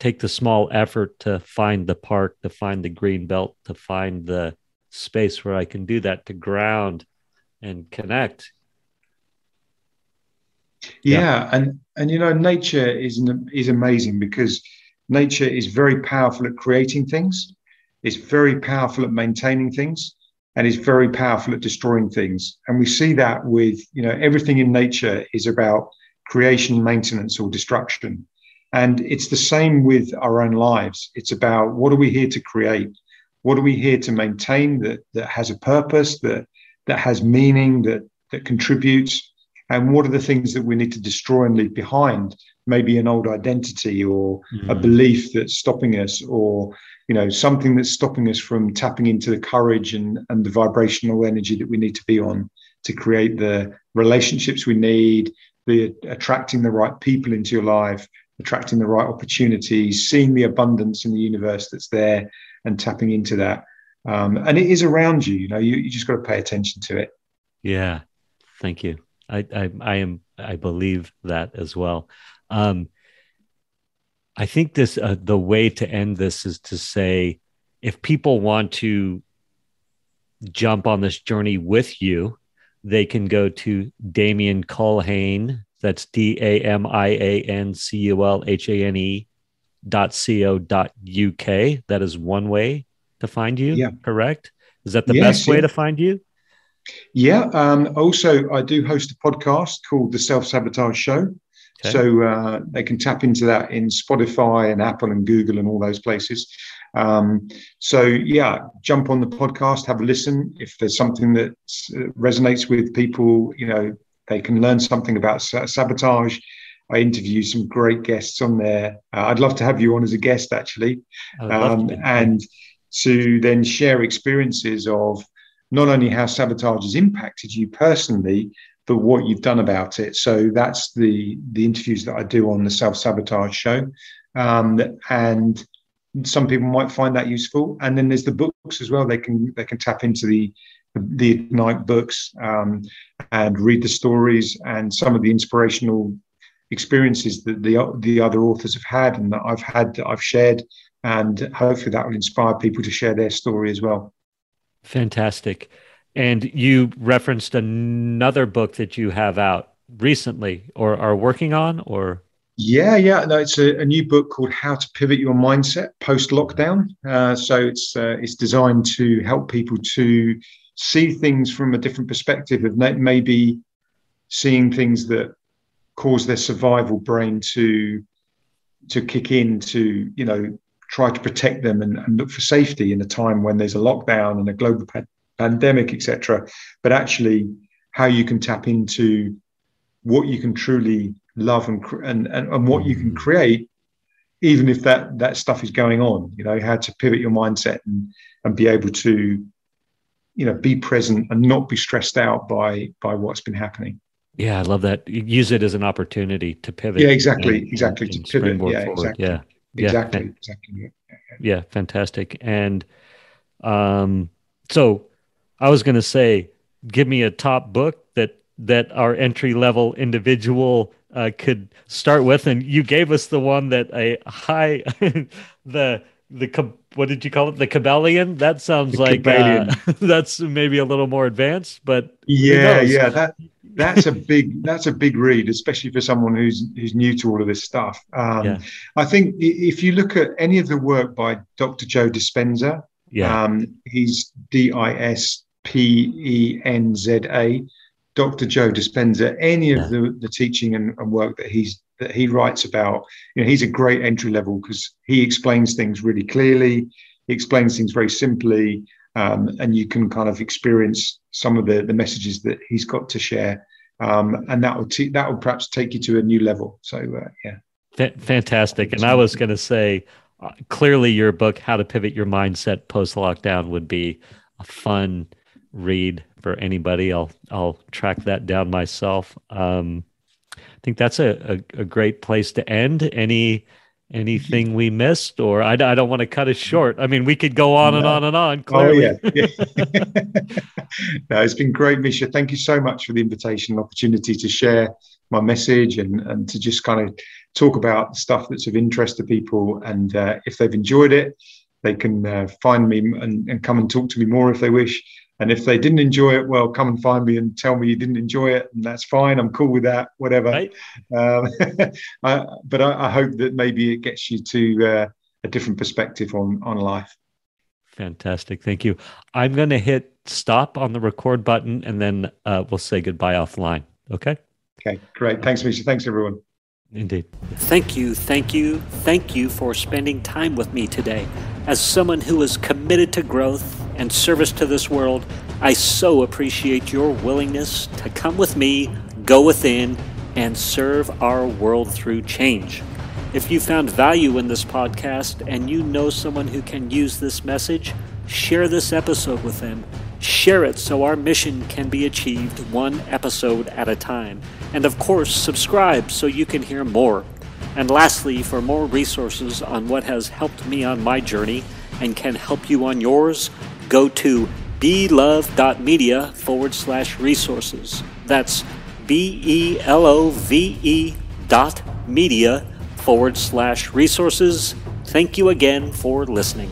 Take the small effort to find the park, to find the green belt, to find the space where I can do that, to ground and connect. Yeah. And nature is amazing because nature is very powerful at creating things. It's very powerful at maintaining things, and it's very powerful at destroying things. And we see that with, everything in nature is about creation, maintenance, or destruction. And it's the same with our own lives. It's about what are we here to create? What are we here to maintain that has a purpose, that has meaning, that contributes? And what are the things that we need to destroy and leave behind? Maybe an old identity or a belief that's stopping us, or something that's stopping us from tapping into the courage and the vibrational energy that we need to be on to create the relationships we need, the attracting the right people into your life, attracting the right opportunities, seeing the abundance in the universe that's there and tapping into that. And it is around you, you just got to pay attention to it. Yeah. Thank you. I believe that as well. I think this the way to end this is to say, if people want to jump on this journey with you, they can go to Damion Culhane. That's DamianCulhane.co.uk. That is one way to find you. Yeah. Correct? Is that the best way to find you? Yeah. Also, I do host a podcast called The Self-Sabotage Show. Okay. So they can tap into that in Spotify and Apple and Google and all those places. So yeah, jump on the podcast, have a listen. If there's something that resonates with people, they can learn something about sabotage. I interview some great guests on there. I'd love to have you on as a guest, actually. And to then share experiences of not only how sabotage has impacted you personally, but what you've done about it. So that's the interviews that I do on the Self-Sabotage Show. And some people might find that useful. And then there's the books as well. They can tap into the Ignite books and read the stories and some of the inspirational experiences that the other authors have had and that I've shared. And hopefully that will inspire people to share their story as well. Fantastic. And you referenced another book that you have out recently or are working on, or? Yeah. No, it's a new book called How to Pivot Your Mindset Post-Lockdown. So it's designed to help people to see things from a different perspective of maybe seeing things that cause their survival brain to kick in to, try to protect them and look for safety in a time when there's a lockdown and a global pandemic, etc. But actually, how you can tap into what you can truly love and what you can create, even if that stuff is going on. How to pivot your mindset and be able to, be present and not be stressed out by what's been happening. Yeah, I love that. You use it as an opportunity to pivot. Yeah, exactly. And to pivot. springboard Yeah, forward. exactly. Yeah. Exactly. Yeah, fantastic. And so I was going to say, give me a top book that our entry level individual could start with, and you gave us the one that a high what did you call it? The Kabbalion? That sounds like that's maybe a little more advanced, but who knows? That's a big read, especially for someone who's new to all of this stuff. I think if you look at any of the work by Dr. Joe Dispenza, he's Dispenza, Dr. Joe Dispenza. Any of the teaching and work that he writes about, he's a great entry level because he explains things really clearly. He explains things very simply, and you can kind of experience some of the messages that he's got to share, and that will perhaps take you to a new level. So fantastic. And I was going to say, clearly, your book, How to Pivot Your Mindset Post Lockdown, would be a fun read for anybody. I'll track that down myself. I think that's a great place to end. Anything we missed, or I don't want to cut it short. I mean, we could go on and on and on. Clearly. Oh, yeah. No, it's been great, Misha. Thank you so much for the invitation and opportunity to share my message and to just kind of talk about stuff that's of interest to people. And if they've enjoyed it, they can find me and come and talk to me more if they wish. And if they didn't enjoy it, well, come and find me and tell me you didn't enjoy it, and that's fine. I'm cool with that, whatever. Right. But I hope that maybe it gets you to a different perspective on life. Fantastic. Thank you. I'm going to hit stop on the record button, and then we'll say goodbye offline. Okay? Okay, great. Thanks, Misha. Thanks, everyone. Indeed. Thank you for spending time with me today. As someone who is committed to growth and service to this world, I so appreciate your willingness to come with me, go within, and serve our world through change. If you found value in this podcast and you know someone who can use this message, share this episode with them. Share it so our mission can be achieved one episode at a time. And of course, subscribe so you can hear more. And lastly, for more resources on what has helped me on my journey and can help you on yours, go to belove.media/resources. That's BELOVE.media/resources. Thank you again for listening.